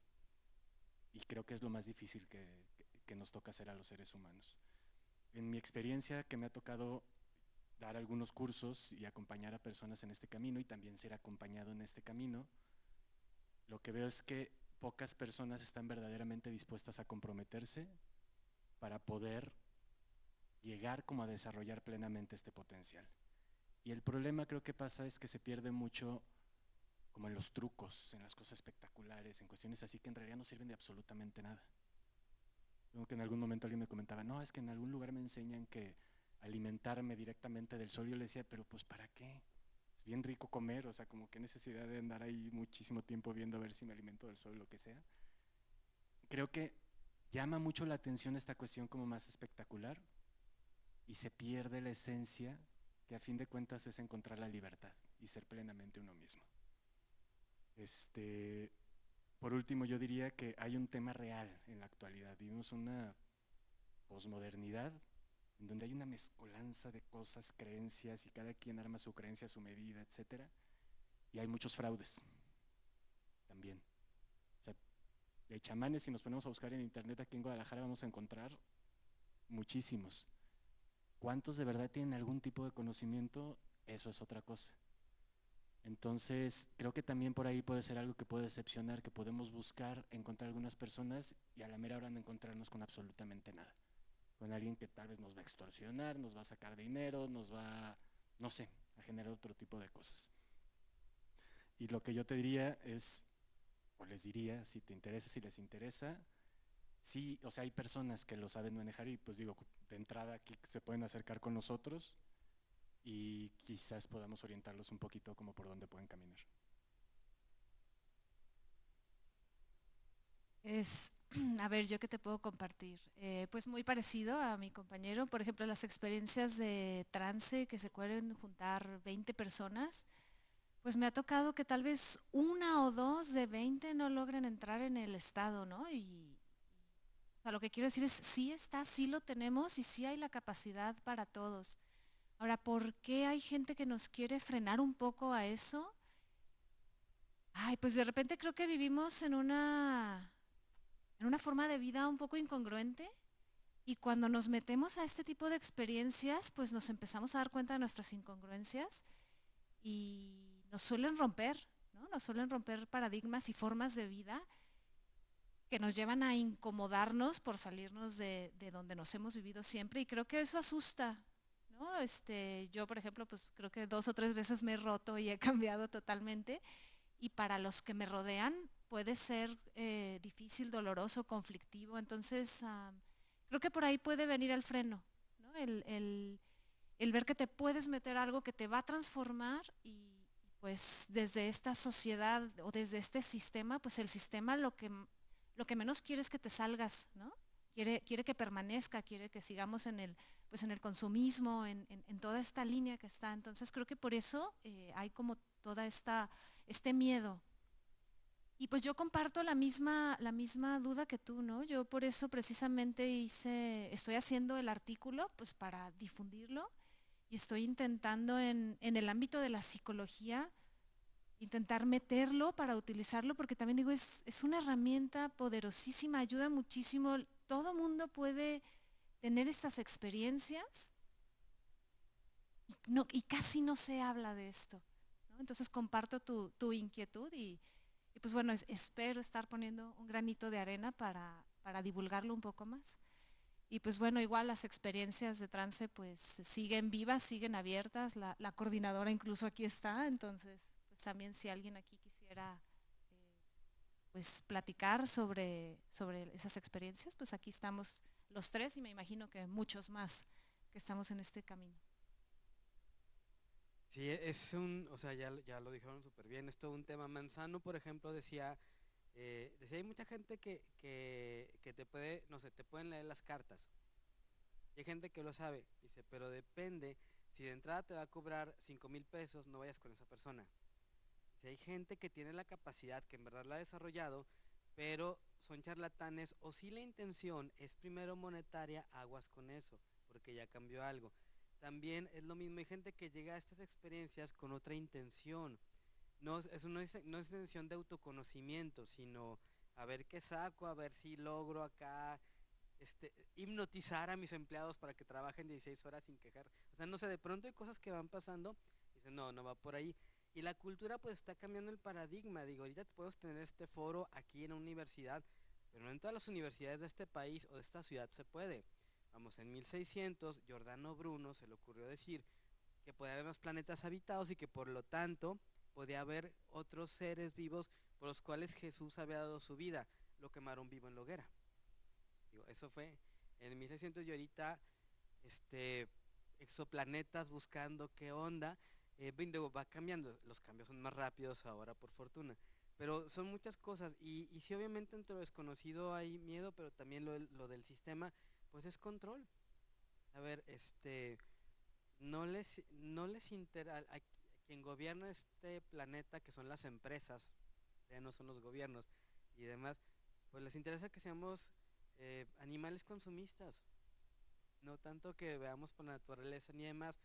Y creo que es lo más difícil que nos toca hacer a los seres humanos. En mi experiencia, que me ha tocado dar algunos cursos y acompañar a personas en este camino y también ser acompañado en este camino, lo que veo es que pocas personas están verdaderamente dispuestas a comprometerse para poder llegar como a desarrollar plenamente este potencial. Y el problema creo que pasa es que se pierde mucho como en los trucos, en las cosas espectaculares, en cuestiones así que en realidad no sirven de absolutamente nada. Como que en algún momento alguien me comentaba, no, es que en algún lugar me enseñan que alimentarme directamente del sol. Yo le decía, pero pues ¿para qué? Es bien rico comer, o sea, como que necesidad de andar ahí muchísimo tiempo viendo a ver si me alimento del sol o lo que sea. Creo que llama mucho la atención esta cuestión como más espectacular y se pierde la esencia, que a fin de cuentas es encontrar la libertad y ser plenamente uno mismo. Por último, yo diría que hay un tema real en la actualidad. Vivimos una posmodernidad en donde hay una mezcolanza de cosas, creencias, y cada quien arma su creencia a su medida, etcétera. Y hay muchos fraudes también. O sea, de chamanes, si nos ponemos a buscar en internet aquí en Guadalajara, vamos a encontrar muchísimos. ¿Cuántos de verdad tienen algún tipo de conocimiento? Eso es otra cosa. Entonces, creo que también por ahí puede ser algo que puede decepcionar, que podemos buscar, encontrar algunas personas y a la mera hora no encontrarnos con absolutamente nada. Con alguien que tal vez nos va a extorsionar, nos va a sacar dinero, nos va, no sé, a generar otro tipo de cosas. Y lo que yo te diría es, o les diría, si te interesa, si les interesa, sí, o sea, hay personas que lo saben manejar y pues digo, de entrada aquí se pueden acercar con nosotros y quizás podamos orientarlos un poquito como por dónde pueden caminar. A ver, ¿yo qué te puedo compartir? Pues muy parecido a mi compañero, por ejemplo, las experiencias de trance que se pueden juntar 20 personas, pues me ha tocado que tal vez una o dos de 20 no logren entrar en el estado, ¿no? O sea, lo que quiero decir es, sí está, sí lo tenemos y sí hay la capacidad para todos. Ahora, ¿por qué hay gente que nos quiere frenar un poco a eso? Ay, pues de repente creo que vivimos en una forma de vida un poco incongruente y cuando nos metemos a este tipo de experiencias, pues nos empezamos a dar cuenta de nuestras incongruencias y nos suelen romper, ¿no? Nos suelen romper paradigmas y formas de vida que nos llevan a incomodarnos por salirnos de donde nos hemos vivido siempre y creo que eso asusta, ¿no? Yo, por ejemplo, pues creo que 2 o 3 veces me he roto y he cambiado totalmente y para los que me rodean puede ser difícil, doloroso, conflictivo, entonces creo que por ahí puede venir el freno, ¿no? El ver que te puedes meter algo que te va a transformar y pues desde esta sociedad o desde este sistema, pues el sistema lo que menos quiere es que te salgas, ¿no? Quiere que permanezca, quiere que sigamos pues en el consumismo, en toda esta línea que está. Entonces creo que por eso hay como toda este miedo. Y pues yo comparto la misma duda que tú, ¿no? Yo por eso precisamente estoy haciendo el artículo pues para difundirlo y estoy intentando en el ámbito de la psicología intentar meterlo para utilizarlo, porque también digo, es una herramienta poderosísima, ayuda muchísimo. Todo mundo puede tener estas experiencias y casi no se habla de esto, ¿no? Entonces comparto tu inquietud y pues bueno, espero estar poniendo un granito de arena para divulgarlo un poco más. Y pues bueno, igual las experiencias de trance pues siguen vivas, siguen abiertas, la coordinadora incluso aquí está, entonces pues también si alguien aquí quisiera pues platicar sobre esas experiencias, pues aquí estamos los tres y me imagino que muchos más que estamos en este camino. Sí, o sea, ya lo dijeron súper bien, es todo un tema. Manzano, por ejemplo, decía hay mucha gente que te puede, no sé, te pueden leer las cartas. Y hay gente que lo sabe, dice, pero depende, si de entrada te va a cobrar 5,000 pesos, no vayas con esa persona. Si hay gente que tiene la capacidad, que en verdad la ha desarrollado, pero son charlatanes, o si la intención es primero monetaria, aguas con eso, porque ya cambió algo. También es lo mismo, hay gente que llega a estas experiencias con otra intención. No es intención de autoconocimiento, sino a ver qué saco, a ver si logro acá hipnotizar a mis empleados para que trabajen 16 horas sin quejar. O sea, no sé, de pronto hay cosas que van pasando y dicen, no va por ahí. Y la cultura pues está cambiando el paradigma. Digo, ahorita podemos tener este foro aquí en una universidad, pero no en todas las universidades de este país o de esta ciudad se puede. Vamos, en 1600, Giordano Bruno se le ocurrió decir que podía haber más planetas habitados y que por lo tanto podía haber otros seres vivos por los cuales Jesús había dado su vida. Lo quemaron vivo en la hoguera. Digo, eso fue en 1600 y ahorita exoplanetas buscando qué onda. Digo, va cambiando, los cambios son más rápidos ahora por fortuna, pero son muchas cosas y sí, obviamente entre lo desconocido hay miedo, pero también lo del sistema pues es control. A ver, no les a quien gobierna este planeta, que son las empresas, ya no son los gobiernos y demás, pues les interesa que seamos animales consumistas, no tanto que veamos por la naturaleza ni demás.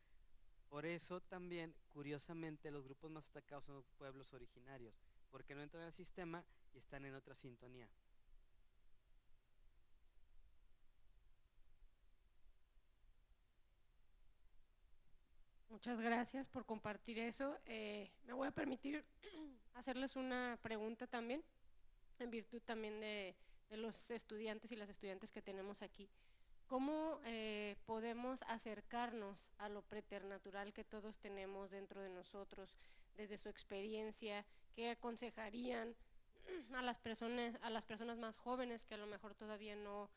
Por eso también, curiosamente, los grupos más atacados son los pueblos originarios, porque no entran al sistema y están en otra sintonía. Muchas gracias por compartir eso. Me voy a permitir hacerles una pregunta también, en virtud también de los estudiantes y las estudiantes que tenemos aquí. ¿Cómo podemos acercarnos a lo preternatural que todos tenemos dentro de nosotros, desde su experiencia? ¿Qué aconsejarían a las personas más jóvenes que a lo mejor todavía no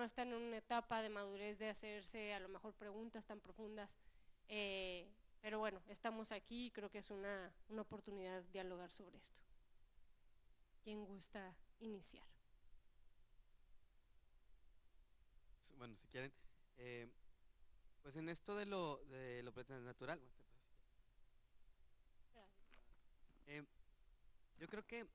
están en una etapa de madurez de hacerse a lo mejor preguntas tan profundas? Pero bueno, estamos aquí y creo que es una oportunidad de dialogar sobre esto. ¿Quién gusta iniciar? Bueno, si quieren, pues en esto de lo preternatural, yo creo que,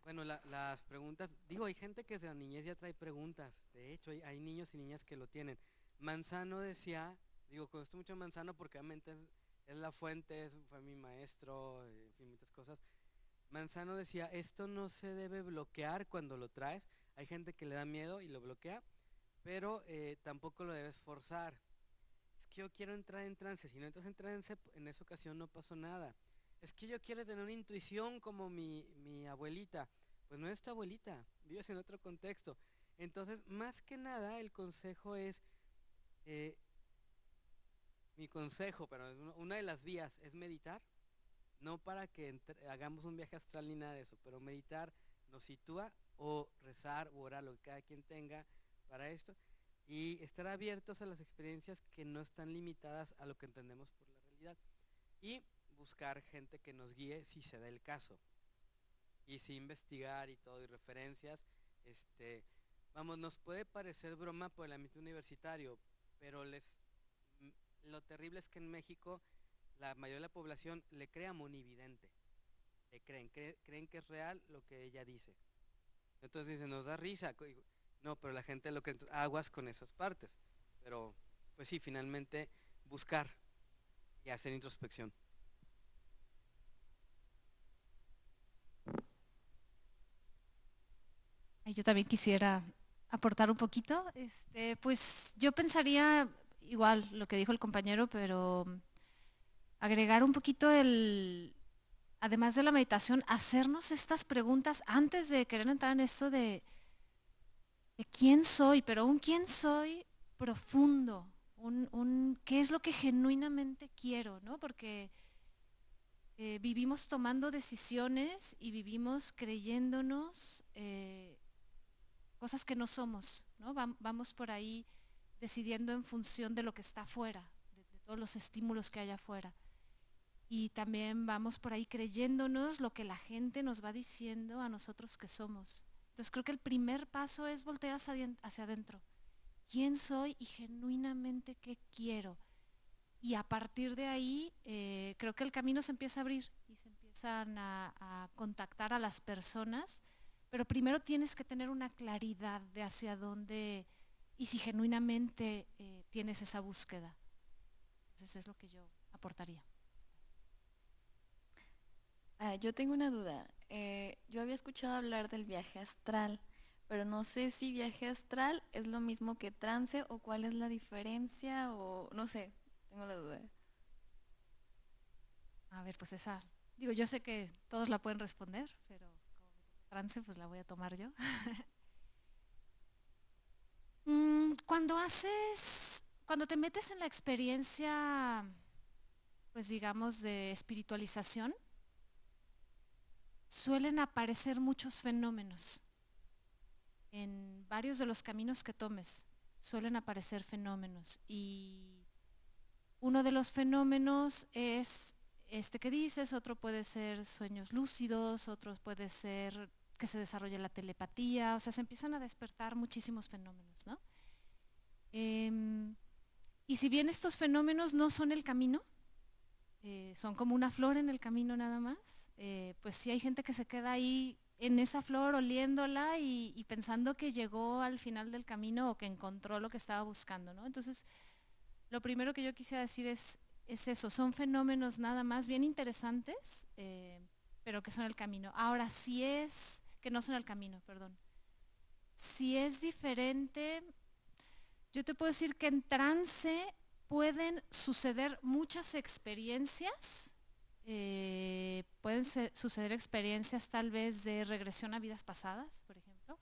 bueno, las preguntas, digo, hay gente que desde la niñez ya trae preguntas, de hecho hay niños y niñas que lo tienen. Manzano decía, digo, conozco mucho a Manzano porque obviamente es la fuente, fue mi maestro, en fin, muchas cosas. Manzano decía, esto no se debe bloquear cuando lo traes, hay gente que le da miedo y lo bloquea, pero tampoco lo debes forzar. Es que yo quiero entrar en trance, si no entras en trance, en esa ocasión no pasó nada. Es que yo quiero tener una intuición como mi abuelita. Pues no es tu abuelita, vives en otro contexto. Entonces, más que nada, el consejo es, mi consejo, pero es una de las vías, es meditar. No para que hagamos un viaje astral ni nada de eso, pero meditar nos sitúa, o rezar o orar, lo que cada quien tenga para esto, y estar abiertos a las experiencias que no están limitadas a lo que entendemos por la realidad, y buscar gente que nos guíe si se da el caso, y sí investigar y todo, y referencias. Vamos, nos puede parecer broma por el ámbito universitario, pero lo terrible es que en México la mayoría de la población le cree a monividente, le creen que es real lo que ella dice. Entonces dicen, nos da risa. No, pero la gente lo que aguas con esas partes. Pero, pues sí, finalmente buscar y hacer introspección. Yo también quisiera aportar un poquito. Pues yo pensaría igual lo que dijo el compañero, pero agregar un poquito además de la meditación, hacernos estas preguntas antes de querer entrar en esto de quién soy, pero un quién soy profundo, un qué es lo que genuinamente quiero, ¿no? Porque vivimos tomando decisiones y vivimos creyéndonos cosas que no somos, ¿no? Vamos por ahí decidiendo en función de lo que está afuera, de todos los estímulos que hay afuera. Y también vamos por ahí creyéndonos lo que la gente nos va diciendo a nosotros que somos. Entonces creo que el primer paso es voltear hacia adentro. ¿Quién soy y genuinamente qué quiero? Y a partir de ahí creo que el camino se empieza a abrir y se empiezan a contactar a las personas, pero primero tienes que tener una claridad de hacia dónde y si genuinamente tienes esa búsqueda. Entonces es lo que yo aportaría. Yo tengo una duda. Yo había escuchado hablar del viaje astral, pero no sé si viaje astral es lo mismo que trance o cuál es la diferencia o no sé, tengo la duda. A ver, pues digo, yo sé que todos la pueden responder, pero como trance pues la voy a tomar yo. Cuando te metes en la experiencia, pues digamos, de espiritualización, suelen aparecer muchos fenómenos. en varios de los caminos que tomes suelen aparecer fenómenos, y uno de los fenómenos es este que dices, otro puede ser sueños lúcidos, otro puede ser que se desarrolle la telepatía, o sea, se empiezan a despertar muchísimos fenómenos, ¿no? Y si bien estos fenómenos no son el camino, son como una flor en el camino nada más, pues sí hay gente que se queda ahí en esa flor oliéndola y pensando que llegó al final del camino o que encontró lo que estaba buscando, ¿no? Entonces, lo primero que yo quisiera decir es eso, son fenómenos nada más bien interesantes, pero que son el camino. Ahora, si es, que no son el camino, perdón. Si es diferente, yo te puedo decir que en trance pueden suceder muchas experiencias, pueden suceder experiencias tal vez de regresión a vidas pasadas, por ejemplo,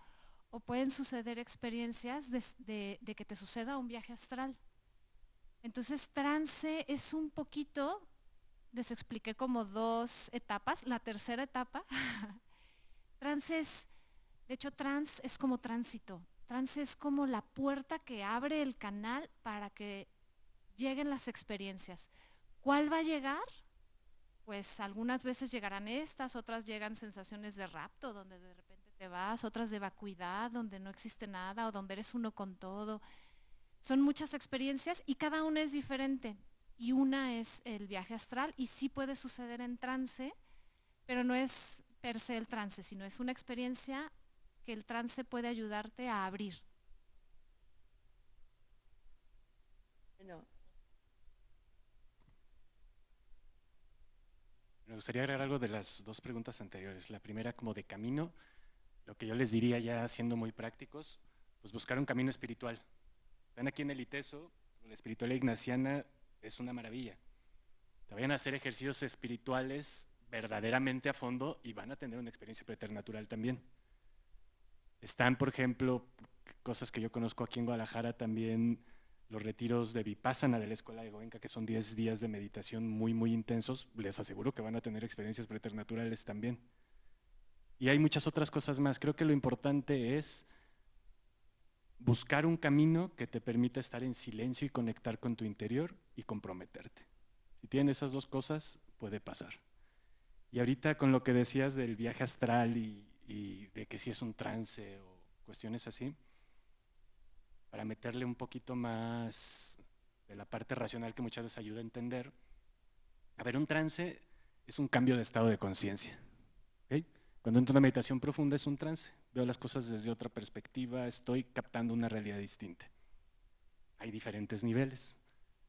o pueden suceder experiencias de que te suceda un viaje astral. Entonces, trance es un poquito, les expliqué como 2 etapas. La tercera etapa, trance es, de hecho, trance es como tránsito. Trance es como la puerta que abre el canal para que lleguen las experiencias. ¿Cuál va a llegar? Pues algunas veces llegarán estas, otras llegan sensaciones de rapto, donde de repente te vas, otras de vacuidad, donde no existe nada o donde eres uno con todo. Son muchas experiencias y cada una es diferente, y una es el viaje astral, y sí puede suceder en trance, pero no es per se el trance, sino es una experiencia que el trance puede ayudarte a abrir. Bueno, Me gustaría agregar algo de las 2 preguntas anteriores. La primera, como de camino, lo que yo les diría, ya siendo muy prácticos, pues buscar un camino espiritual. Están aquí en el ITESO, la espiritualidad ignaciana es una maravilla. Te vayan a hacer ejercicios espirituales verdaderamente a fondo y van a tener una experiencia preternatural también. Están, por ejemplo, cosas que yo conozco aquí en Guadalajara también, los retiros de Vipassana de la Escuela de Goenka, que son 10 días de meditación muy, muy intensos. Les aseguro que van a tener experiencias preternaturales también. Y hay muchas otras cosas más. Creo que lo importante es buscar un camino que te permita estar en silencio y conectar con tu interior y comprometerte. Si tienen esas 2 cosas, puede pasar. Y ahorita con lo que decías del viaje astral y de que si es un trance o cuestiones así, para meterle un poquito más de la parte racional que muchas veces ayuda a entender, a ver, un trance es un cambio de estado de conciencia, ¿okay? Cuando entro en una meditación profunda es un trance, veo las cosas desde otra perspectiva, estoy captando una realidad distinta. Hay diferentes niveles.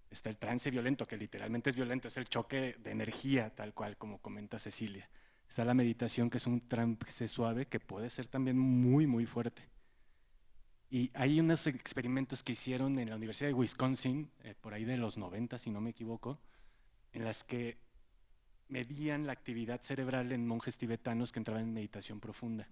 Está el trance violento, que literalmente es violento, es el choque de energía, tal cual como comenta Cecilia. Está la meditación, que es un trance suave, que puede ser también muy, muy fuerte. Y hay unos experimentos que hicieron en la Universidad de Wisconsin, por ahí de los 90, si no me equivoco, en las que medían la actividad cerebral en monjes tibetanos que entraban en meditación profunda.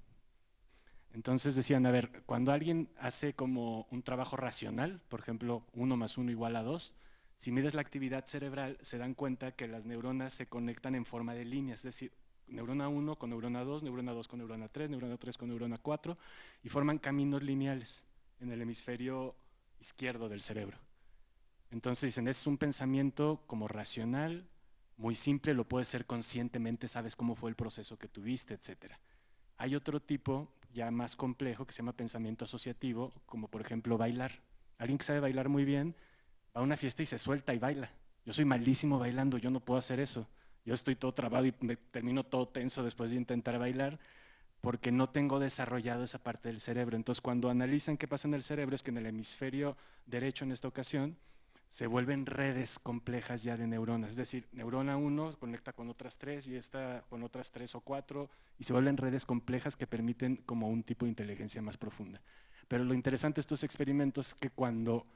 Entonces decían, a ver, cuando alguien hace como un trabajo racional, por ejemplo, 1 más 1 igual a 2, si mides la actividad cerebral, se dan cuenta que las neuronas se conectan en forma de líneas, es decir, neurona 1 con neurona 2, neurona 2 con neurona 3, neurona 3 con neurona 4, y forman caminos lineales en el hemisferio izquierdo del cerebro. Entonces dicen, es un pensamiento como racional, muy simple, lo puedes hacer conscientemente, sabes cómo fue el proceso que tuviste, etc. Hay otro tipo ya más complejo que se llama pensamiento asociativo, como por ejemplo bailar. Alguien que sabe bailar muy bien va a una fiesta y se suelta y baila. Yo soy malísimo bailando, yo no puedo hacer eso. Yo estoy todo trabado y me termino todo tenso después de intentar bailar porque no tengo desarrollado esa parte del cerebro. Entonces, cuando analizan qué pasa en el cerebro, es que en el hemisferio derecho en esta ocasión se vuelven redes complejas ya de neuronas. Es decir, neurona 1 conecta con otras 3 y esta con otras 3 o 4 y se vuelven redes complejas que permiten como un tipo de inteligencia más profunda. Pero lo interesante de estos experimentos es que cuando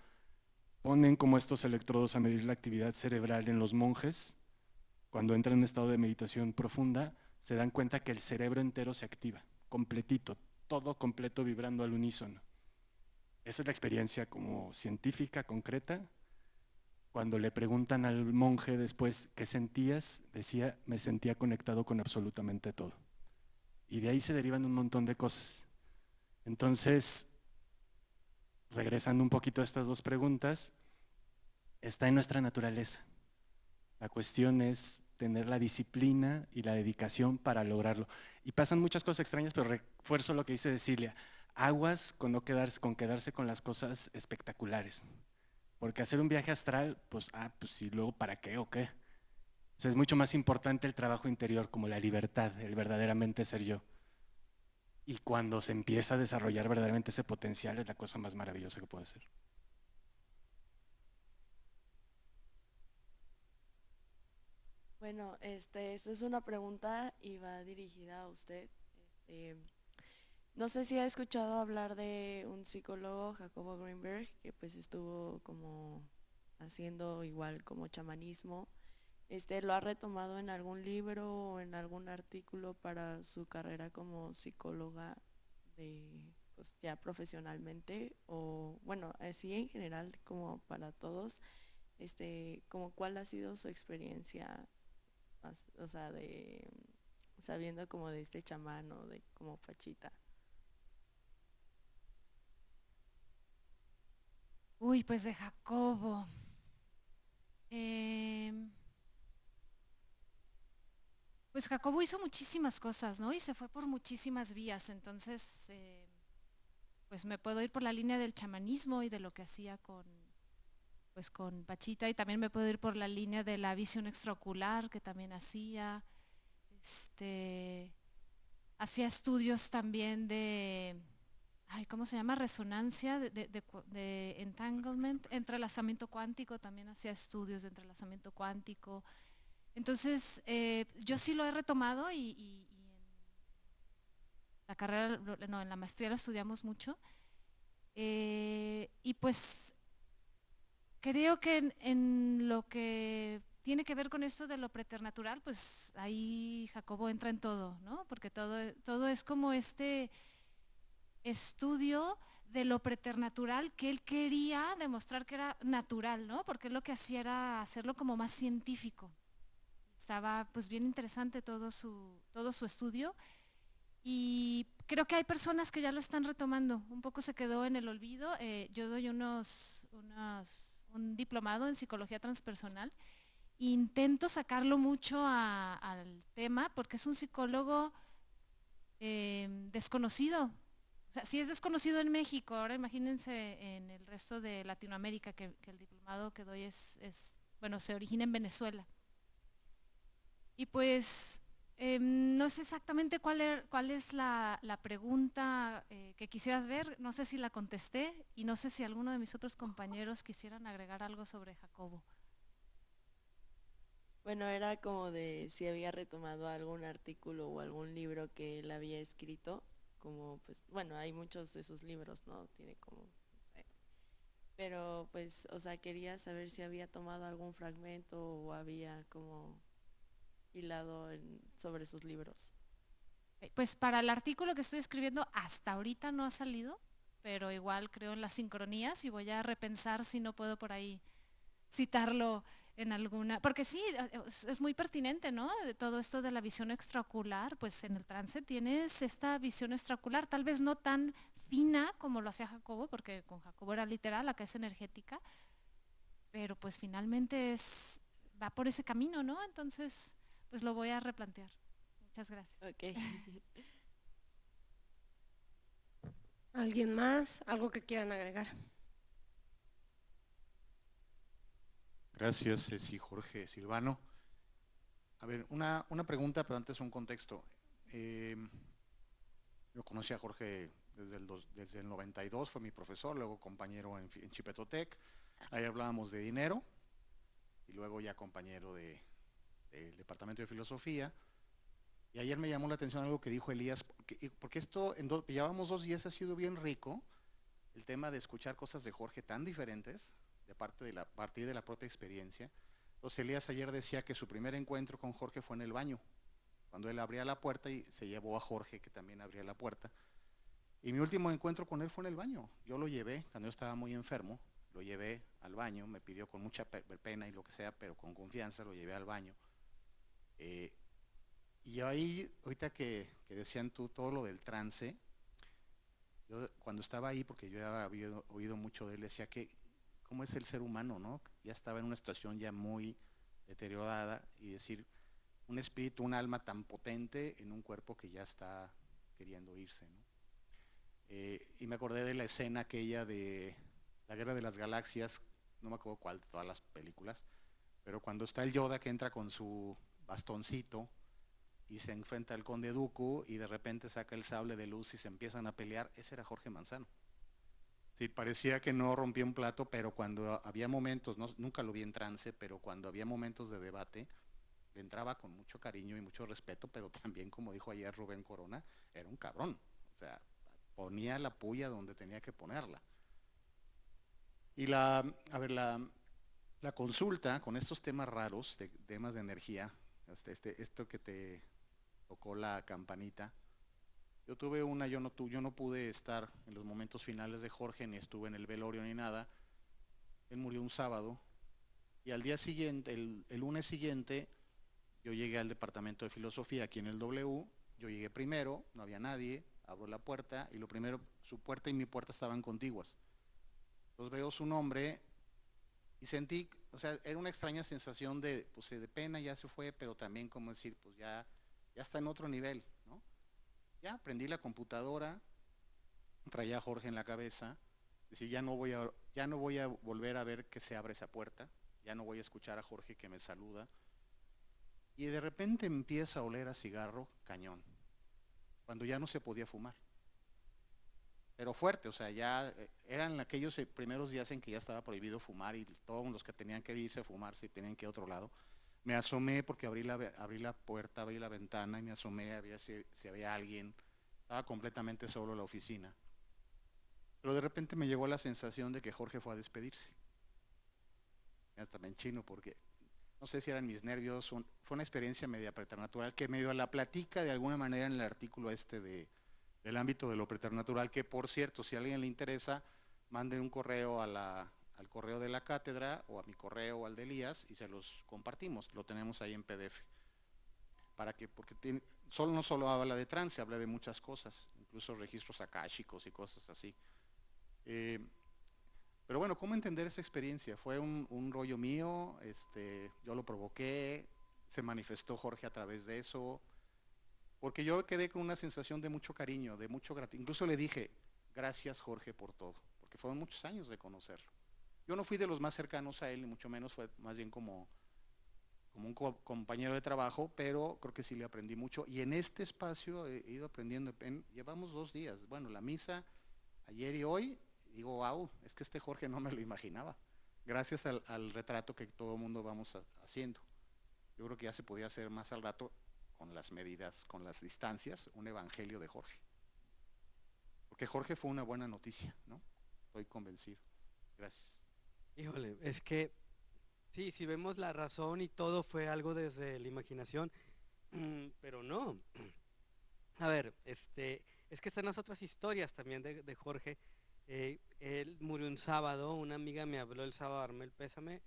ponen como estos electrodos a medir la actividad cerebral en los monjes, cuando entran en un estado de meditación profunda, se dan cuenta que el cerebro entero se activa, completito, todo completo vibrando al unísono. Esa es la experiencia como científica, concreta. Cuando le preguntan al monje después qué sentías, decía, me sentía conectado con absolutamente todo. Y de ahí se derivan un montón de cosas. Entonces, regresando un poquito a estas dos preguntas, está en nuestra naturaleza. La cuestión es tener la disciplina y la dedicación para lograrlo. Y pasan muchas cosas extrañas, pero refuerzo lo que dice Cecilia. Aguas con no quedarse con las cosas espectaculares. Porque hacer un viaje astral, pues sí, luego ¿para qué o qué? O sea, es mucho más importante el trabajo interior, como la libertad, el verdaderamente ser yo. Y cuando se empieza a desarrollar verdaderamente ese potencial, es la cosa más maravillosa que puede ser. Bueno, esta es una pregunta y va dirigida a usted. Este, no sé si ha escuchado hablar de un psicólogo, Jacobo Greenberg, que pues estuvo como haciendo igual como chamanismo. ¿Lo ha retomado en algún libro o en algún artículo para su carrera como psicóloga pues ya profesionalmente? O bueno, así en general como para todos, como cuál ha sido su experiencia, o sea, sabiendo como de este chamán o de como Pachita. Uy, pues de Jacobo. Pues Jacobo hizo muchísimas cosas, ¿no? Y se fue por muchísimas vías, entonces pues me puedo ir por la línea del chamanismo y de lo que hacía con Pachita, y también me puedo ir por la línea de la visión extraocular que también hacía. Hacía estudios también de, ¿cómo se llama? Resonancia, de entanglement, entrelazamiento cuántico, también hacía estudios de entrelazamiento cuántico. Entonces, yo sí lo he retomado y en la carrera, no, en la maestría lo estudiamos mucho. Y pues creo que en lo que tiene que ver con esto de lo preternatural, pues ahí Jacobo entra en todo, ¿no? Porque todo es como este estudio de lo preternatural que él quería demostrar que era natural, ¿no? Porque él lo que hacía era hacerlo como más científico. Estaba pues bien interesante todo su estudio, y creo que hay personas que ya lo están retomando. Un poco se quedó en el olvido. Yo doy un diplomado en psicología transpersonal. Intento sacarlo mucho al tema porque es un psicólogo desconocido. O sea, si es desconocido en México, ahora imagínense en el resto de Latinoamérica, que el diplomado que doy bueno, se origina en Venezuela. Y pues no sé exactamente cuál es la pregunta que quisieras ver. No sé si la contesté y no sé si alguno de mis otros compañeros quisieran agregar algo sobre Jacobo. Bueno, era como de si había retomado algún artículo o algún libro que él había escrito, como pues, bueno, hay muchos de sus libros, ¿no? Tiene como, no sé. Pero pues, o sea, quería saber si había tomado algún fragmento o había como hilado sobre sus libros. Pues para el artículo que estoy escribiendo hasta ahorita no ha salido, pero igual creo en las sincronías y voy a repensar si no puedo por ahí citarlo en alguna, porque sí, es muy pertinente, ¿no? De todo esto de la visión extraocular, pues en el trance tienes esta visión extraocular, tal vez no tan fina como lo hacía Jacobo, porque con Jacobo era literal, acá es energética, pero pues finalmente va por ese camino, ¿no? Entonces pues lo voy a replantear. Muchas gracias. Ok. ¿Alguien más? ¿Algo que quieran agregar? Gracias, Ceci, Jorge, Silvano. A ver, una pregunta, pero antes un contexto. Yo conocí a Jorge desde el 92, fue mi profesor, luego compañero en Chipetotec. Ahí hablábamos de dinero y luego ya compañero del Departamento de Filosofía. Y ayer me llamó la atención algo que dijo Elías, porque esto, llevamos 2 días, ha sido bien rico, el tema de escuchar cosas de Jorge tan diferentes, a partir de la propia experiencia. Entonces Elías ayer decía que su primer encuentro con Jorge fue en el baño, cuando él abría la puerta y se llevó a Jorge, que también abría la puerta. Y mi último encuentro con él fue en el baño. Yo lo llevé, cuando yo estaba muy enfermo, lo llevé al baño, me pidió con mucha pena y lo que sea, pero con confianza, lo llevé al baño. Y ahí, ahorita que decían tú todo lo del trance, yo cuando estaba ahí, porque yo ya había oído mucho de él, decía que cómo es el ser humano, ¿no? Ya estaba en una situación ya muy deteriorada y decir, un espíritu, un alma tan potente en un cuerpo que ya está queriendo irse, ¿no? Y me acordé de la escena aquella de la Guerra de las Galaxias, no me acuerdo cuál de todas las películas, pero cuando está el Yoda que entra con su bastoncito y se enfrenta al Conde Dooku y de repente saca el sable de luz y se empiezan a pelear, ese era Jorge Manzano. Sí, parecía que no rompía un plato, pero cuando había momentos, nunca lo vi en trance, pero cuando había momentos de debate, le entraba con mucho cariño y mucho respeto, pero también, como dijo ayer Rubén Corona, era un cabrón. O sea, ponía la puya donde tenía que ponerla. Y la consulta con estos temas raros, temas de energía, esto que te tocó la campanita, yo tuve una, yo no pude estar en los momentos finales de Jorge, ni estuve en el velorio ni nada. Él murió un sábado y al día siguiente, el lunes siguiente, yo llegué al departamento de filosofía aquí en el W, yo llegué primero, no había nadie, abro la puerta y lo primero, su puerta y mi puerta estaban contiguas. Entonces veo su nombre y sentí, o sea, era una extraña sensación de, pues de pena, ya se fue, pero también como decir, pues ya está en otro nivel, ¿no? Ya prendí la computadora, traía a Jorge en la cabeza, decir, ya no voy a volver a ver que se abre esa puerta, ya no voy a escuchar a Jorge que me saluda. Y de repente empieza a oler a cigarro cañón, cuando ya no se podía fumar. Pero fuerte, o sea, ya eran aquellos primeros días en que ya estaba prohibido fumar y todos los que tenían que irse a fumar se tenían que ir a otro lado. Me asomé porque abrí la puerta, abrí la ventana y me asomé a ver si había alguien. Estaba completamente solo en la oficina. Pero de repente me llegó la sensación de que Jorge fue a despedirse. Hasta me enchino porque no sé si eran mis nervios, fue una experiencia media preternatural que medio la platica de alguna manera en el artículo del ámbito de lo preternatural, que por cierto, si a alguien le interesa, manden un correo al correo de la cátedra o a mi correo o al de Elías y se los compartimos, lo tenemos ahí en PDF. Porque no solo habla de trance, habla de muchas cosas, incluso registros akáshicos y cosas así. Pero bueno, ¿cómo entender esa experiencia? Fue un rollo mío, yo lo provoqué, se manifestó Jorge a través de eso, porque yo quedé con una sensación de mucho cariño, de mucho gratitud. Incluso le dije, gracias Jorge por todo, porque fueron muchos años de conocerlo. Yo no fui de los más cercanos a él, ni mucho menos, fue más bien como un compañero de trabajo, pero creo que sí le aprendí mucho. Y en este espacio he ido aprendiendo, llevamos 2 días, bueno, la misa ayer y hoy, digo, wow, es que Jorge no me lo imaginaba, gracias al retrato que todo el mundo vamos haciendo. Yo creo que ya se podía hacer más al rato, con las medidas, con las distancias, un evangelio de Jorge. Porque Jorge fue una buena noticia, ¿no? Estoy convencido. Gracias. Híjole, es que sí, si vemos la razón y todo fue algo desde la imaginación, pero no. A ver, es que están las otras historias también de Jorge. Él murió un sábado, una amiga me habló el sábado, armé el pésame,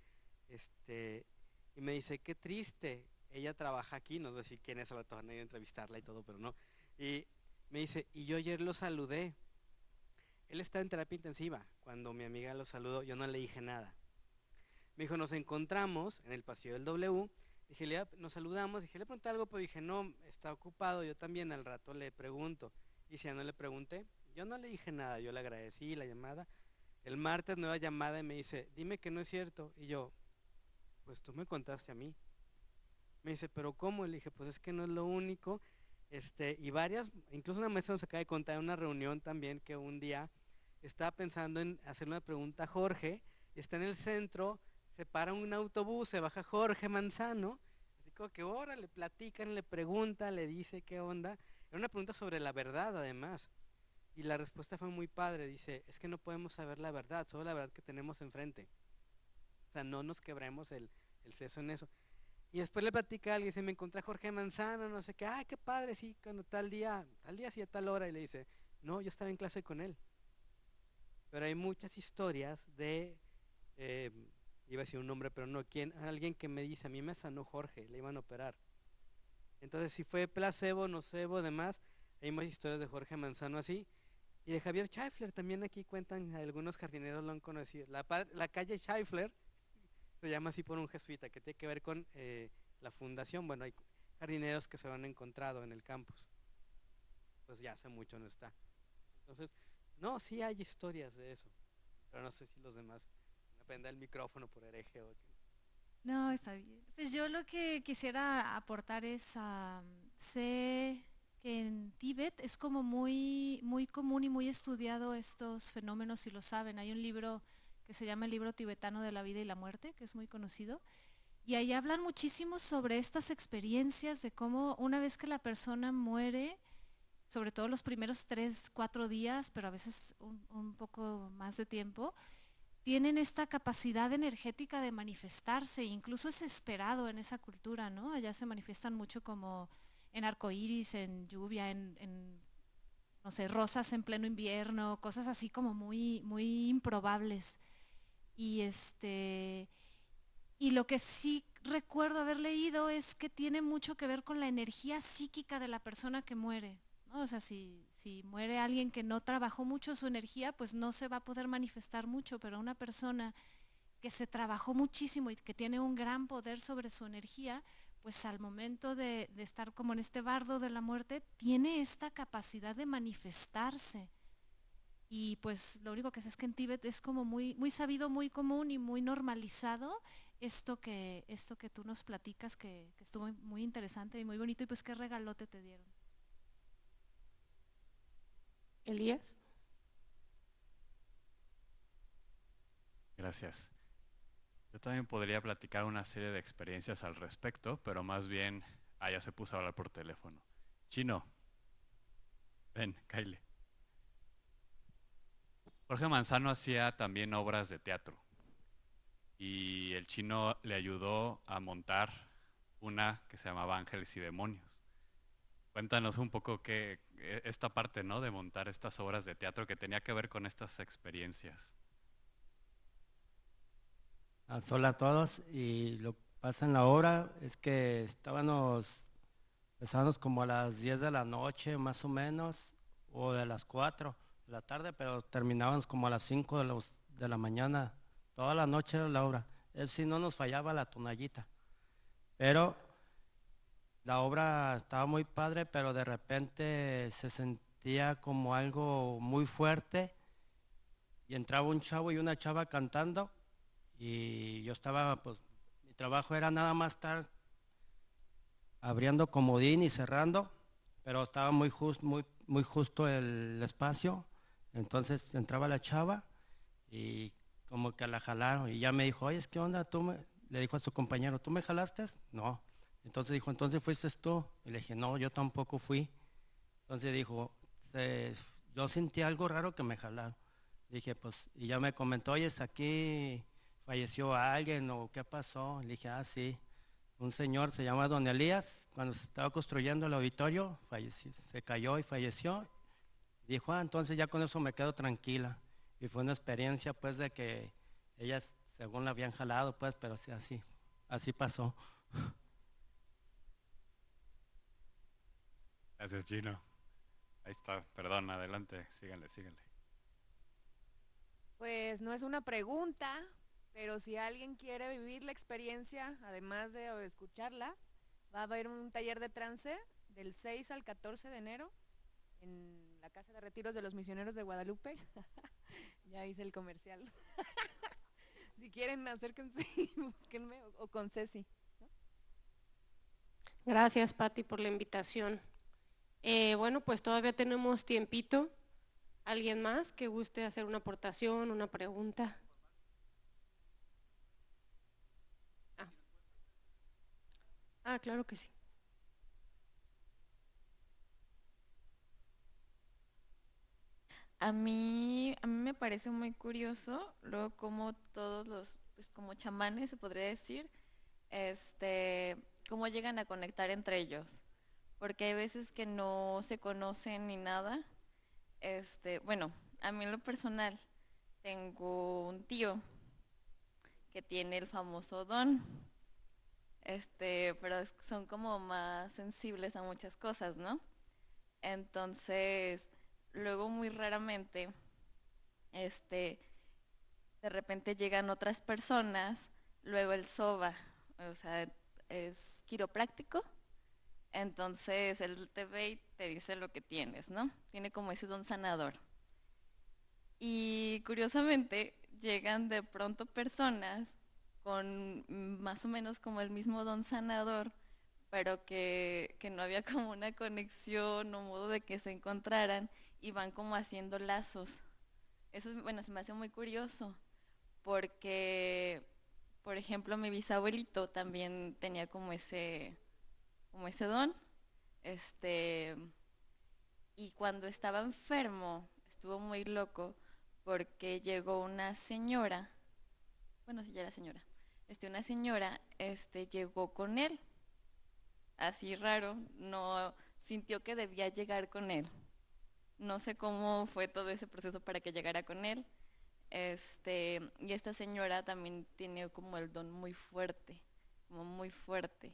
y me dice, qué triste, ella trabaja aquí, no sé decir quién es, a la toda nadie entrevistarla y todo, pero no. Y me dice, y yo ayer lo saludé. Él estaba en terapia intensiva. Cuando mi amiga lo saludó, yo no le dije nada. Me dijo, nos encontramos en el pasillo del W. Dije, nos saludamos, dije, le pregunté algo, pero dije, no, está ocupado, yo también al rato le pregunto. Y si ya no le pregunté, yo no le dije nada, yo le agradecí la llamada. El martes nueva llamada y me dice, dime que no es cierto. Y yo, pues tú me contaste a mí. Me dice, ¿pero cómo? Le dije, pues es que no es lo único. Y varias, incluso una maestra nos acaba de contar en una reunión también que un día estaba pensando en hacer una pregunta a Jorge, está en el centro, se para un autobús, se baja Jorge Manzano, así como que ahora le platican, le pregunta, le dice qué onda. Era una pregunta sobre la verdad además. Y la respuesta fue muy padre, dice, es que no podemos saber la verdad, solo la verdad que tenemos enfrente. O sea, no nos quebremos el seso en eso. Y después le platica a alguien, dice, me encontré a Jorge Manzano, no sé qué, ay, qué padre, sí, cuando tal día sí, a tal hora, y le dice, no, yo estaba en clase con él. Pero hay muchas historias de, iba a decir un nombre, pero no, alguien que me dice, a mí me sanó Jorge, le iban a operar. Entonces, si fue placebo, nocebo, demás, hay más historias de Jorge Manzano así. Y de Javier Scheifler también aquí cuentan, algunos jardineros lo han conocido. La calle Scheifler se llama así por un jesuita que tiene que ver con la fundación. Bueno, hay jardineros que se lo han encontrado en el campus. Pues ya hace mucho no está. Entonces, no, sí hay historias de eso. Pero no sé si los demás me prenda el micrófono por hereje o qué. No, está bien. Pues yo lo que quisiera aportar es, sé que en Tíbet es como muy, muy común y muy estudiado estos fenómenos, y lo saben. Hay un libro que se llama el Libro Tibetano de la Vida y la Muerte, que es muy conocido, y ahí hablan muchísimo sobre estas experiencias de cómo una vez que la persona muere, sobre todo los primeros 3, 4 días, pero a veces un poco más de tiempo, tienen esta capacidad energética de manifestarse, incluso es esperado en esa cultura, ¿no? Allá se manifiestan mucho como en arcoíris, en lluvia, no sé, rosas en pleno invierno, cosas así como muy, muy improbables. Y y lo que sí recuerdo haber leído es que tiene mucho que ver con la energía psíquica de la persona que muere, ¿no? O sea, si muere alguien que no trabajó mucho su energía, pues no se va a poder manifestar mucho, pero una persona que se trabajó muchísimo y que tiene un gran poder sobre su energía, pues al momento de estar como en este bardo de la muerte, tiene esta capacidad de manifestarse. Y pues lo único que sé es que en Tíbet es como muy, muy sabido, muy común y muy normalizado esto que tú nos platicas, que estuvo muy interesante y muy bonito. Y pues qué regalote te dieron. Elías. Gracias. Yo también podría platicar una serie de experiencias al respecto, pero más bien, ya se puso a hablar por teléfono. Chino, ven, cáele. Jorge Manzano hacía también obras de teatro y el Chino le ayudó a montar una que se llamaba Ángeles y Demonios. Cuéntanos un poco esta parte, ¿no?, de montar estas obras de teatro que tenía que ver con estas experiencias. Hola a todos, y lo que pasa en la obra es que empezábamos como a las 10 de la noche más o menos, o de las 4 de la tarde, pero terminábamos como a las 5 de la mañana, toda la noche era la obra. Es si no nos fallaba la tonallita, pero la obra estaba muy padre, pero de repente se sentía como algo muy fuerte y entraba un chavo y una chava cantando. Y yo estaba, pues, mi trabajo era nada más estar abriendo comodín y cerrando, pero estaba muy justo el espacio. Entonces entraba la chava y como que la jalaron y ya me dijo, oye, ¿qué onda? Le dijo a su compañero, ¿tú me jalaste? No. Entonces dijo, ¿entonces fuiste tú? Y le dije, no, yo tampoco fui. Entonces dijo, yo sentí algo raro que me jalaron. Dije, pues, y ya me comentó, oye, aquí falleció alguien o qué pasó. Le dije, sí, un señor se llama Don Elías, cuando se estaba construyendo el auditorio, falleció, se cayó y falleció. Dijo, entonces ya con eso me quedo tranquila. Y fue una experiencia, pues, de que ellas, según la habían jalado, pues, pero sí, así pasó. Gracias, Chino. Ahí está, perdón, adelante, síganle. Pues no es una pregunta, pero si alguien quiere vivir la experiencia, además de escucharla, va a haber un taller de trance del 6 al 14 de enero en la Casa de Retiros de los Misioneros de Guadalupe. Ya hice el comercial. Si quieren, acérquense y búsquenme, o con Ceci, ¿no? Gracias, Pati, por la invitación. Bueno, pues todavía tenemos tiempito. ¿Alguien más que guste hacer una aportación, una pregunta? Claro que sí. A mí me parece muy curioso luego como todos los, pues como chamanes se podría decir, cómo llegan a conectar entre ellos, porque hay veces que no se conocen ni nada. Bueno, a mí en lo personal tengo un tío que tiene el famoso don, pero son como más sensibles a muchas cosas, ¿no? Entonces, luego muy raramente, de repente llegan otras personas, luego el SOBA, o sea, es quiropráctico, entonces él te ve y te dice lo que tienes, ¿no? Tiene como ese don sanador. Y curiosamente llegan de pronto personas con más o menos como el mismo don sanador, pero que no había como una conexión o modo de que se encontraran y van como haciendo lazos. Eso, bueno, se me hace muy curioso porque, por ejemplo, mi bisabuelito también tenía como ese don, y cuando estaba enfermo estuvo muy loco porque llegó una señora, bueno, sí, ya era señora, una señora, llegó con él, así raro, no sintió que debía llegar con él. No sé cómo fue todo ese proceso para que llegara con él. Y esta señora también tiene como el don muy fuerte, como muy fuerte.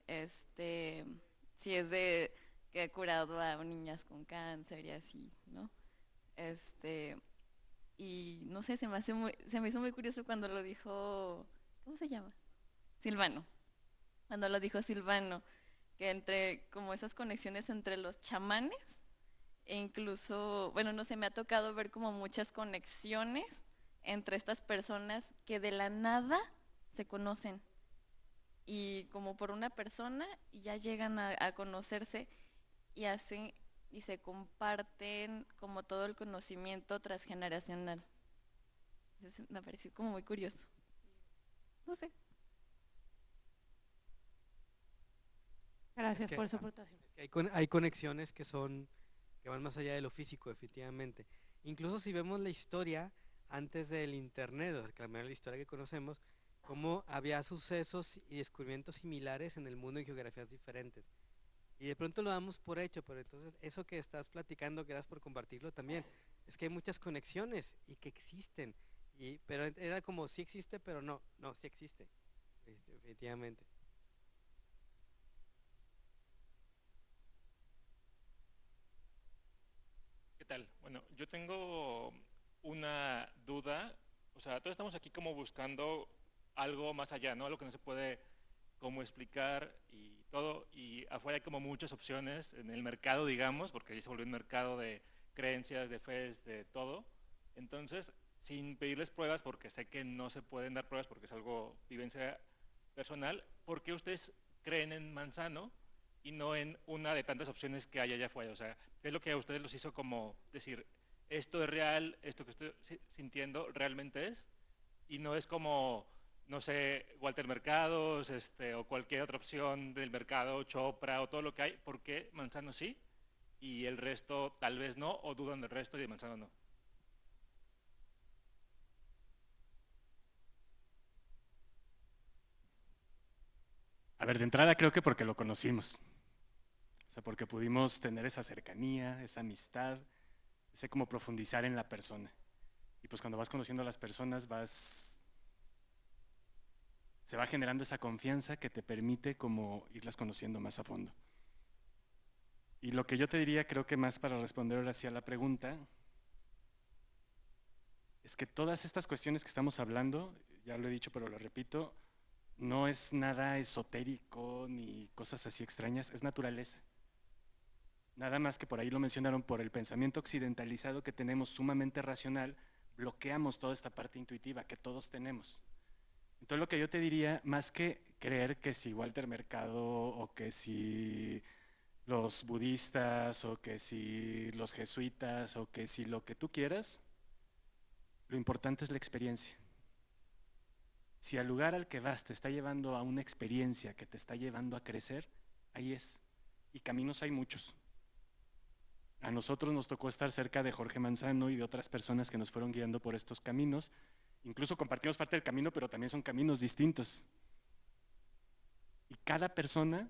Sí es de que ha curado a niñas con cáncer y así, ¿no? Y no sé, se me hizo muy curioso cuando lo dijo, ¿cómo se llama? Silvano. Cuando lo dijo Silvano, que entre como esas conexiones entre los chamanes e incluso, bueno, no sé, me ha tocado ver como muchas conexiones entre estas personas que de la nada se conocen y como por una persona y ya llegan a conocerse y hacen y se comparten como todo el conocimiento transgeneracional. Entonces, me pareció como muy curioso. No sé. Gracias por su aportación. Es que hay conexiones que van más allá de lo físico, definitivamente. Incluso si vemos la historia antes del internet, o sea, la historia que conocemos, cómo había sucesos y descubrimientos similares en el mundo en geografías diferentes. Y de pronto lo damos por hecho, pero entonces eso que estás platicando, gracias por compartirlo también, es que hay muchas conexiones y que existen. Pero era como sí existe, pero no, sí existe, definitivamente. ¿Qué tal? Bueno, yo tengo una duda, o sea, todos estamos aquí como buscando algo más allá, ¿no? Algo que no se puede como explicar y todo, y afuera hay como muchas opciones en el mercado, digamos, porque ahí se volvió un mercado de creencias, de fe, de todo. Entonces, sin pedirles pruebas, porque sé que no se pueden dar pruebas porque es algo vivencia personal, ¿por qué ustedes creen en Manzano y no en una de tantas opciones que hay allá afuera? O sea, ¿qué es lo que a ustedes los hizo como decir, esto es real, esto que estoy sintiendo realmente es? Y no es como, no sé, Walter Mercados, o cualquier otra opción del mercado, Chopra o todo lo que hay. ¿Por qué Manzano sí y el resto tal vez no, o dudan del resto y de Manzano no? A ver, de entrada creo que porque lo conocimos. O sea, porque pudimos tener esa cercanía, esa amistad, ese como profundizar en la persona. Y pues cuando vas conociendo a las personas se va generando esa confianza que te permite como irlas conociendo más a fondo. Y lo que yo te diría, creo que más para responder ahora sí a la pregunta, es que todas estas cuestiones que estamos hablando, ya lo he dicho pero lo repito, no es nada esotérico ni cosas así extrañas, es naturaleza. Nada más que por ahí lo mencionaron, por el pensamiento occidentalizado que tenemos sumamente racional, bloqueamos toda esta parte intuitiva que todos tenemos. Entonces lo que yo te diría, más que creer que si Walter Mercado o que si los budistas o que si los jesuitas o que si lo que tú quieras, lo importante es la experiencia. Si al lugar al que vas te está llevando a una experiencia que te está llevando a crecer, ahí es. Y caminos hay muchos. A nosotros nos tocó estar cerca de Jorge Manzano y de otras personas que nos fueron guiando por estos caminos. Incluso compartimos parte del camino, pero también son caminos distintos. Y cada persona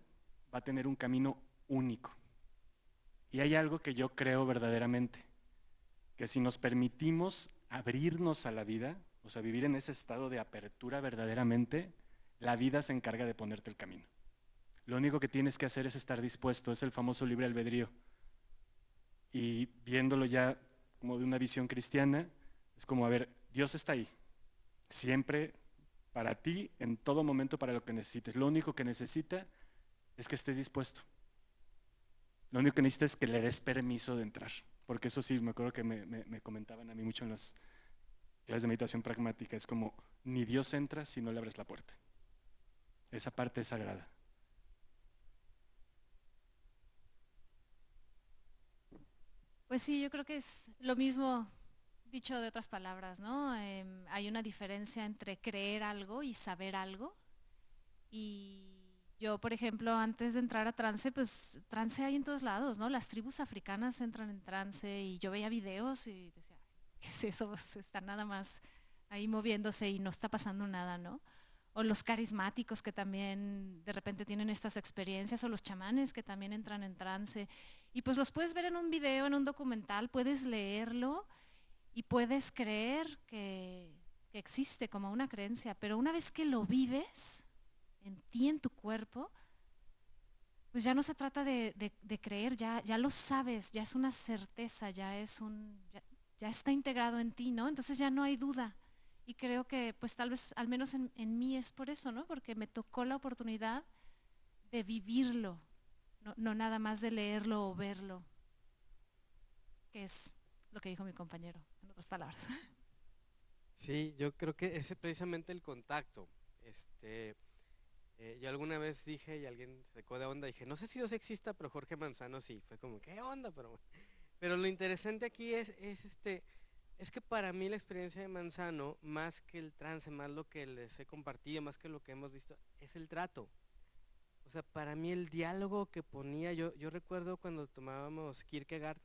va a tener un camino único. Y hay algo que yo creo verdaderamente, que si nos permitimos abrirnos a la vida, o sea, vivir en ese estado de apertura verdaderamente, la vida se encarga de ponerte el camino. Lo único que tienes que hacer es estar dispuesto, es el famoso libre albedrío. y viéndolo ya como de una visión cristiana, es como, a ver, Dios está ahí, siempre para ti, en todo momento, para lo que necesites. Lo único que necesita es que estés dispuesto. Lo único que necesita es que le des permiso de entrar, porque eso sí, me acuerdo que me comentaban a mí mucho en las clases de meditación pragmática, es como, ni Dios entra si no le abres la puerta. Esa parte es sagrada. Pues sí, yo creo que es lo mismo dicho de otras palabras, ¿no? Hay una diferencia entre creer algo y saber algo. Y yo, por ejemplo, antes de entrar a trance, pues trance hay en todos lados, ¿no? Las tribus africanas entran en trance y yo veía videos y decía, ¿qué es eso? Pues están nada más ahí moviéndose y no está pasando nada, ¿no? O los carismáticos que también de repente tienen estas experiencias, o los chamanes que también entran en trance. Y pues los puedes ver en un video, en un documental, puedes leerlo y puedes creer que existe como una creencia, pero una vez que lo vives en ti, en tu cuerpo, pues ya no se trata de creer, ya lo sabes, ya es una certeza, ya está integrado en ti, ¿no? Entonces ya no hay duda. Y creo que pues tal vez, al menos en mí es por eso, ¿no? Porque me tocó la oportunidad de vivirlo, no nada más de leerlo o verlo, que es lo que dijo mi compañero, en otras palabras. Sí, yo creo que ese es precisamente el contacto. Yo alguna vez dije, y alguien se sacó de onda, dije, no sé si Dios exista, pero Jorge Manzano sí. Fue como, ¿qué onda? Pero lo interesante aquí es que para mí la experiencia de Manzano, más que el trance, más lo que les he compartido, más que lo que hemos visto, es el trato. O sea, para mí el diálogo que ponía, yo recuerdo cuando tomábamos Kierkegaard,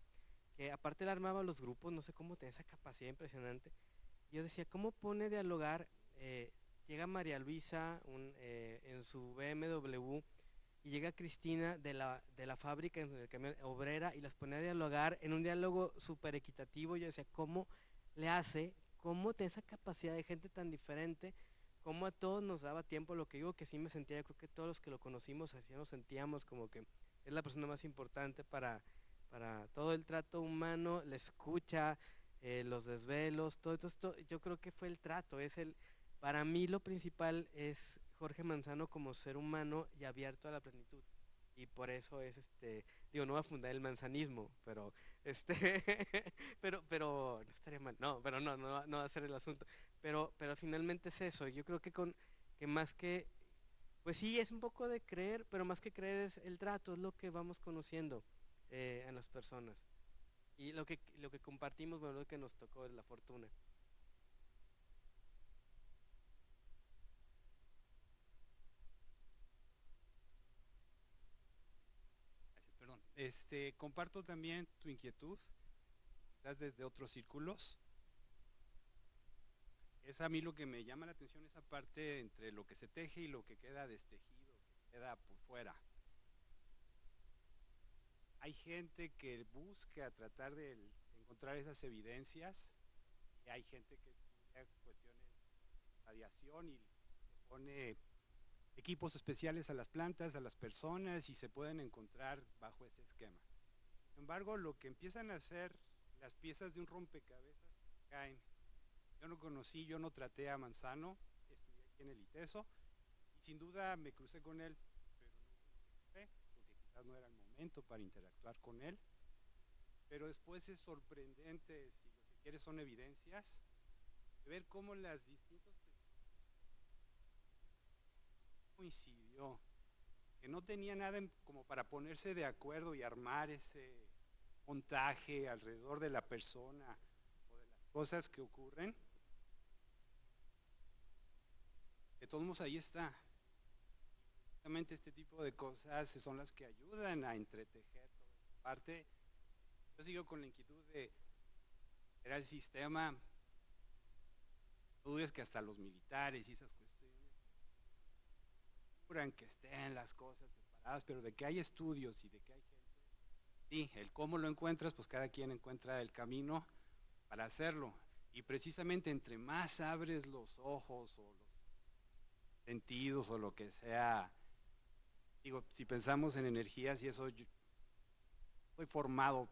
que aparte él armaba los grupos, no sé cómo tenía esa capacidad impresionante. Yo decía, ¿cómo pone a dialogar? Llega María Luisa en su BMW y llega Cristina de la fábrica en el camión obrera y las pone a dialogar en un diálogo súper equitativo. Yo decía, ¿cómo le hace? ¿Cómo tiene esa capacidad de gente tan diferente? ¿Cómo a todos nos daba tiempo? Lo que digo que sí me sentía, yo creo que todos los que lo conocimos así nos sentíamos como que es la persona más importante para todo el trato humano, la escucha, los desvelos, todo esto. Yo creo que fue el trato, para mí lo principal es Jorge Manzano como ser humano y abierto a la plenitud. Y por eso no va a fundar el manzanismo, pero pero no estaría mal, pero no va a ser el asunto. Pero finalmente es eso. Yo creo que más que, pues sí, es un poco de creer, pero más que creer es el trato, es lo que vamos conociendo en las personas. Y lo que compartimos, bueno, lo que nos tocó es la fortuna. Comparto también tu inquietud, quizás desde otros círculos. Es a mí lo que me llama la atención, esa parte entre lo que se teje y lo que queda destejido, que queda por fuera. Hay gente que busca tratar de encontrar esas evidencias, y hay gente que estudia cuestiones de radiación y le pone equipos especiales a las plantas, a las personas, y se pueden encontrar bajo ese esquema. Sin embargo, lo que empiezan a hacer las piezas de un rompecabezas caen. Yo no traté a Manzano, estudié aquí en el ITESO, y sin duda me crucé con él, pero no porque quizás no era el momento para interactuar con él. Pero después es sorprendente, si lo que quieres son evidencias, de ver cómo las distintos coincidió, que no tenía nada como para ponerse de acuerdo y armar ese montaje alrededor de la persona o de las cosas que ocurren. De todos modos, ahí está. Justamente este tipo de cosas son las que ayudan a entretejer toda esta parte. Yo sigo con la inquietud de era el sistema. No dudes que hasta los militares y esas cuestiones procuran que estén las cosas separadas, pero de que hay estudios y de que hay gente, sí, el cómo lo encuentras, pues cada quien encuentra el camino para hacerlo. Y precisamente entre más abres los ojos o los sentidos o lo que sea, digo, si pensamos en energías y eso, yo soy formado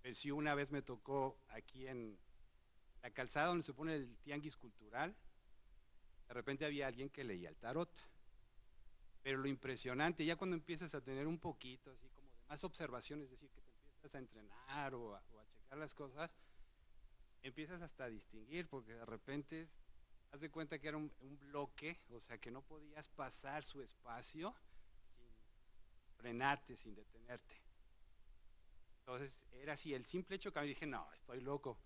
Pero sí, una vez me tocó aquí en la calzada donde se pone el tianguis cultural, de repente había alguien que leía el tarot. Pero lo impresionante, ya cuando empiezas a tener un poquito así como de más observaciones, es decir, que te empiezas a entrenar o a checar las cosas, empiezas hasta a distinguir, porque de repente haz de cuenta que era un bloque, o sea que no podías pasar su espacio sin frenarte, sin detenerte. Entonces era así, el simple hecho que me dije, no, estoy loco.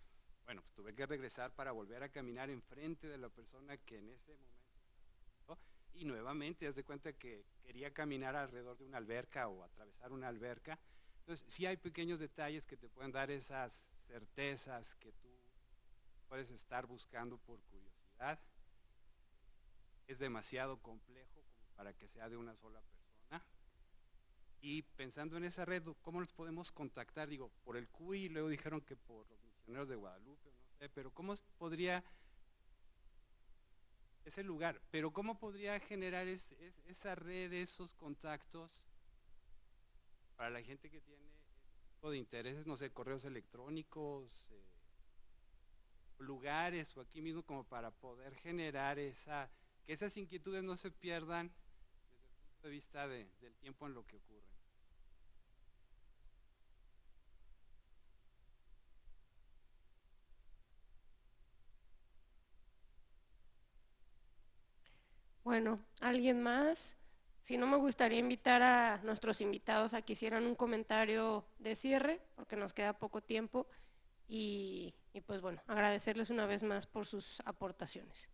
Bueno, pues tuve que regresar para volver a caminar enfrente de la persona que en ese momento estaba, ¿no? Y nuevamente, haz de cuenta que quería caminar alrededor de una alberca o atravesar una alberca. Entonces, sí hay pequeños detalles que te pueden dar esas certezas que tú puedes estar buscando por curiosidad. Es demasiado complejo como para que sea de una sola persona. Y pensando en esa red, ¿cómo nos podemos contactar? Digo, por el CUI, luego dijeron que por los misioneros de Guadalupe, no sé, pero ¿cómo podría ese lugar? Pero ¿cómo podría generar esa red, esos contactos para la gente que tiene ese tipo de intereses, no sé, correos electrónicos, lugares o aquí mismo como para poder generar que esas inquietudes no se pierdan desde el punto de vista del tiempo en lo que ocurre? Bueno, ¿alguien más? Si no, me gustaría invitar a nuestros invitados a que hicieran un comentario de cierre, porque nos queda poco tiempo, y pues bueno, agradecerles una vez más por sus aportaciones.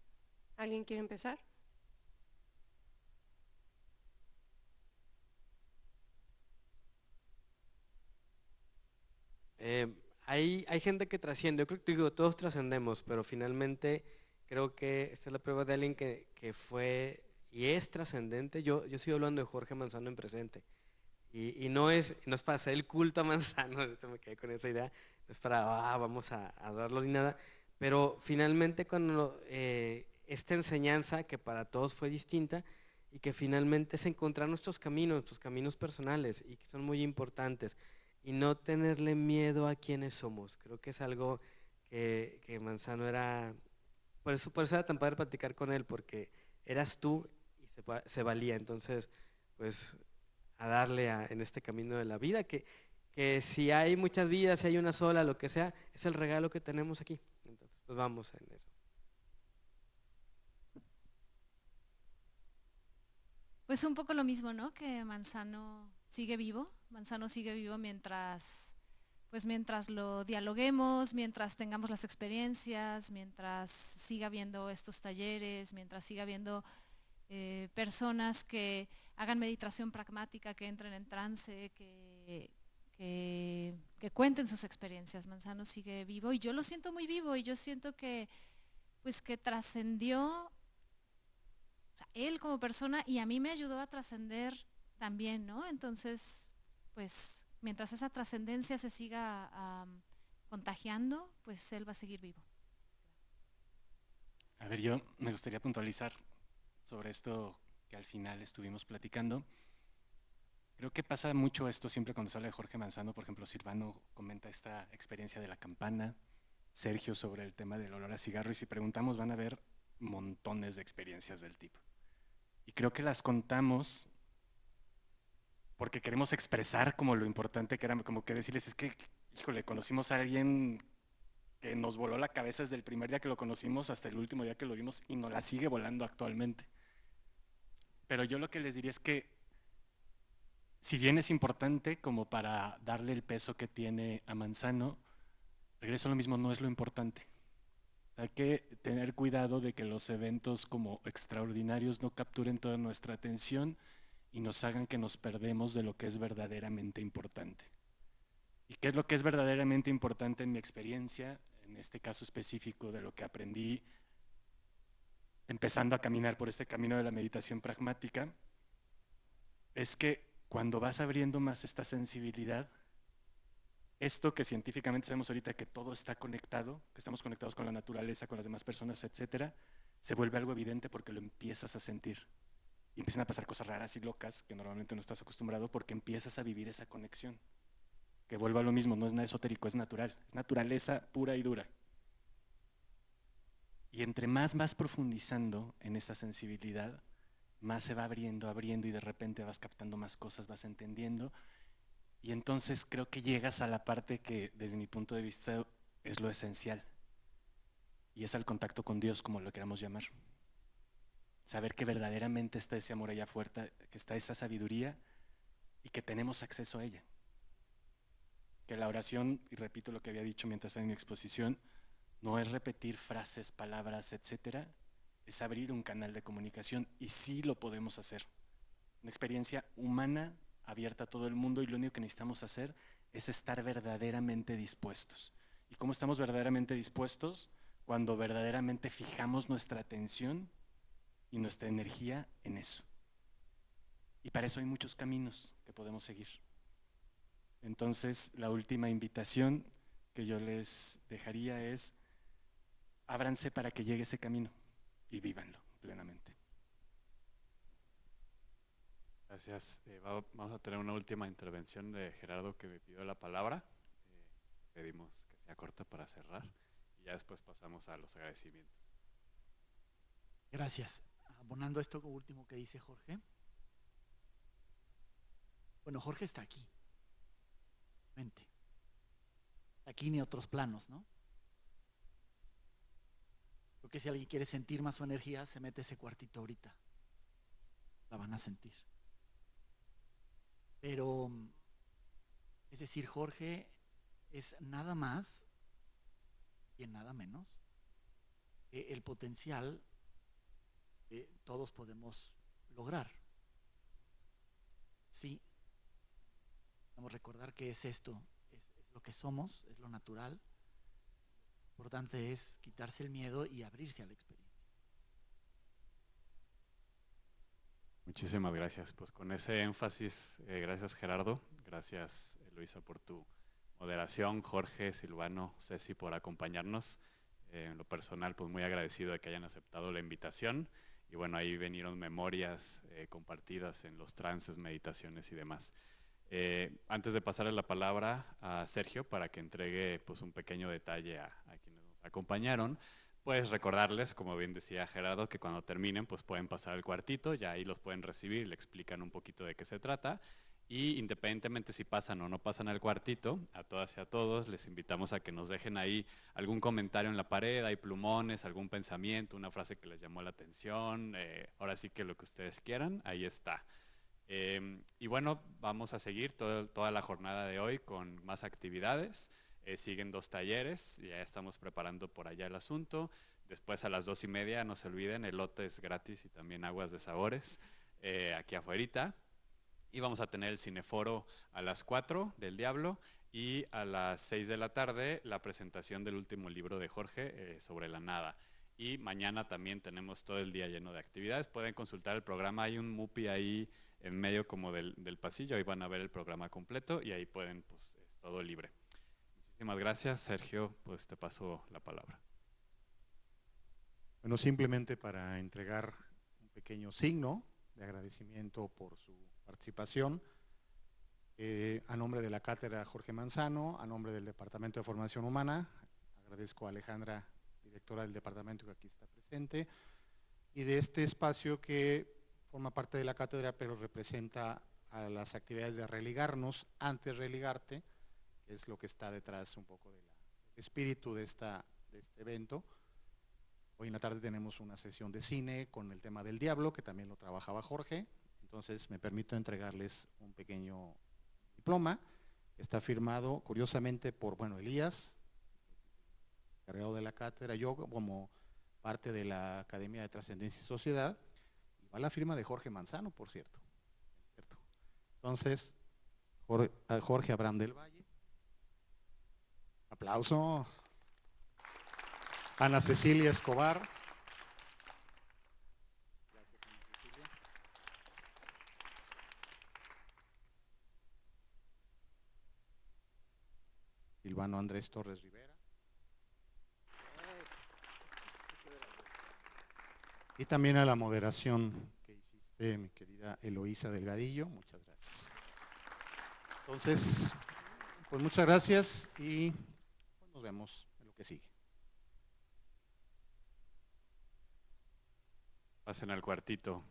¿Alguien quiere empezar? Hay gente que trasciende, yo creo que digo, todos trascendemos, pero finalmente creo que esta es la prueba de alguien que fue y es trascendente. Yo sigo hablando de Jorge Manzano en presente, y no es para hacer el culto a Manzano, me quedé con esa idea, no es para vamos a adorarlo ni nada, pero finalmente cuando esta enseñanza que para todos fue distinta y que finalmente es encontrar nuestros caminos personales, y que son muy importantes, y no tenerle miedo a quienes somos. Creo que es algo que Manzano era, por eso era tan padre platicar con él, porque eras tú y se valía. Entonces, pues a darle en este camino de la vida, que si hay muchas vidas, si hay una sola, lo que sea, es el regalo que tenemos aquí. Entonces, pues vamos en eso. Pues un poco lo mismo, ¿no? Que Manzano sigue vivo mientras lo dialoguemos, mientras tengamos las experiencias, mientras siga habiendo estos talleres, mientras siga habiendo personas que hagan meditación pragmática, que entren en trance, que cuenten sus experiencias. Manzano sigue vivo y yo lo siento muy vivo, y yo siento que trascendió, o sea, él como persona, y a mí me ayudó a trascender también, ¿no? Entonces, pues mientras esa trascendencia se siga contagiando, pues él va a seguir vivo. A ver, yo me gustaría puntualizar sobre esto que al final estuvimos platicando. Creo que pasa mucho esto siempre cuando se habla de Jorge Manzano. Por ejemplo, Silvano comenta esta experiencia de la campana, Sergio sobre el tema del olor a cigarro, y si preguntamos van a ver montones de experiencias del tipo. Y creo que las contamos porque queremos expresar como lo importante que era, como que decirles, es que, híjole, conocimos a alguien que nos voló la cabeza desde el primer día que lo conocimos hasta el último día que lo vimos, y nos la sigue volando actualmente. Pero yo lo que les diría es que, si bien es importante como para darle el peso que tiene a Manzano, regreso a lo mismo, no es lo importante. Hay que tener cuidado de que los eventos como extraordinarios no capturen toda nuestra atención y nos hagan que nos perdemos de lo que es verdaderamente importante. ¿Y qué es lo que es verdaderamente importante en mi experiencia? En este caso específico de lo que aprendí empezando a caminar por este camino de la meditación pragmática, es que cuando vas abriendo más esta sensibilidad, esto que científicamente sabemos ahorita, que todo está conectado, que estamos conectados con la naturaleza, con las demás personas, etcétera, se vuelve algo evidente porque lo empiezas a sentir. Y empiezan a pasar cosas raras y locas que normalmente no estás acostumbrado, porque empiezas a vivir esa conexión. que vuelvo a lo mismo, no es nada esotérico, es natural, es naturaleza pura y dura. Y entre más vas profundizando en esa sensibilidad, más se va abriendo y de repente vas captando más cosas, vas entendiendo. Y entonces creo que llegas a la parte que desde mi punto de vista es lo esencial. Y es al contacto con Dios, como lo queramos llamar. Saber que verdaderamente está ese amor allá afuera, que está esa sabiduría y que tenemos acceso a ella. Que la oración, y repito lo que había dicho mientras estaba en mi exposición, no es repetir frases, palabras, etcétera, es abrir un canal de comunicación y sí lo podemos hacer. Una experiencia humana, abierta a todo el mundo, y lo único que necesitamos hacer es estar verdaderamente dispuestos. ¿Y cómo estamos verdaderamente dispuestos? Cuando verdaderamente fijamos nuestra atención y nuestra energía en eso. Y para eso hay muchos caminos que podemos seguir. Entonces, la última invitación que yo les dejaría es: ábranse para que llegue ese camino y vívanlo plenamente. Gracias. Vamos a tener una última intervención de Gerardo, que me pidió la palabra. Pedimos que sea corta para cerrar y ya después pasamos a los agradecimientos. Gracias. Abonando esto último que dice Jorge. Bueno, Jorge está aquí. Mente. Aquí ni otros planos, ¿no? Creo que si alguien quiere sentir más su energía, se mete ese cuartito ahorita. La van a sentir. Pero, es decir, Jorge es nada más y nada menos que el potencial que todos podemos lograr. Sí, vamos a recordar que es esto, es lo que somos, es lo natural. Lo importante es quitarse el miedo y abrirse a la experiencia. Muchísimas gracias. Pues con ese énfasis, gracias Gerardo, gracias Luisa por tu moderación, Jorge, Silvano, Ceci por acompañarnos. En lo personal, pues muy agradecido de que hayan aceptado la invitación. Y bueno, ahí vinieron memorias compartidas en los trances, meditaciones y demás. Antes de pasarle la palabra a Sergio para que entregue pues un pequeño detalle a quienes nos acompañaron, pues recordarles, como bien decía Gerardo, que cuando terminen pues pueden pasar al cuartito, ya ahí los pueden recibir, le explican un poquito de qué se trata. Y independientemente si pasan o no pasan al cuartito, a todas y a todos les invitamos a que nos dejen ahí algún comentario en la pared, hay plumones, algún pensamiento, una frase que les llamó la atención, ahora sí que lo que ustedes quieran, ahí está. Y bueno, vamos a seguir toda la jornada de hoy con más actividades. Siguen 2 talleres, ya estamos preparando por allá el asunto. Después a las 2:30, no se olviden, elotes gratis y también aguas de sabores aquí afuerita. Y vamos a tener el cineforo a las 4 del Diablo y a las 6 de la tarde la presentación del último libro de Jorge sobre la nada. Y mañana también tenemos todo el día lleno de actividades. Pueden consultar el programa, hay un MUPI ahí en medio como del pasillo, ahí van a ver el programa completo y ahí pueden, pues es todo libre. Muchísimas gracias, Sergio, pues te paso la palabra. Bueno, simplemente para entregar un pequeño signo de agradecimiento por su participación, a nombre de la Cátedra Jorge Manzano, a nombre del Departamento de Formación Humana, agradezco a Alejandra, directora del departamento que aquí está presente, y de este espacio que forma parte de la cátedra, pero representa a las actividades de religarnos antes de religarte, que es lo que está detrás un poco del espíritu de este evento. Hoy en la tarde tenemos una sesión de cine con el tema del Diablo, que también lo trabajaba Jorge. Entonces me permito entregarles un pequeño diploma. Está firmado, curiosamente, por Elías, encargado de la cátedra, yo como parte de la Academia de Trascendencia y Sociedad, y va la firma de Jorge Manzano, por cierto. Entonces, Jorge Abraham del Valle. Aplauso. Ana Cecilia Escobar. Gracias, Ana Cecilia. Silvano Andrés Torres Rivera. Y también a la moderación que hiciste, mi querida Eloísa Delgadillo. Muchas gracias. Entonces, Pues muchas gracias y nos vemos en lo que sigue. Pasen al cuartito.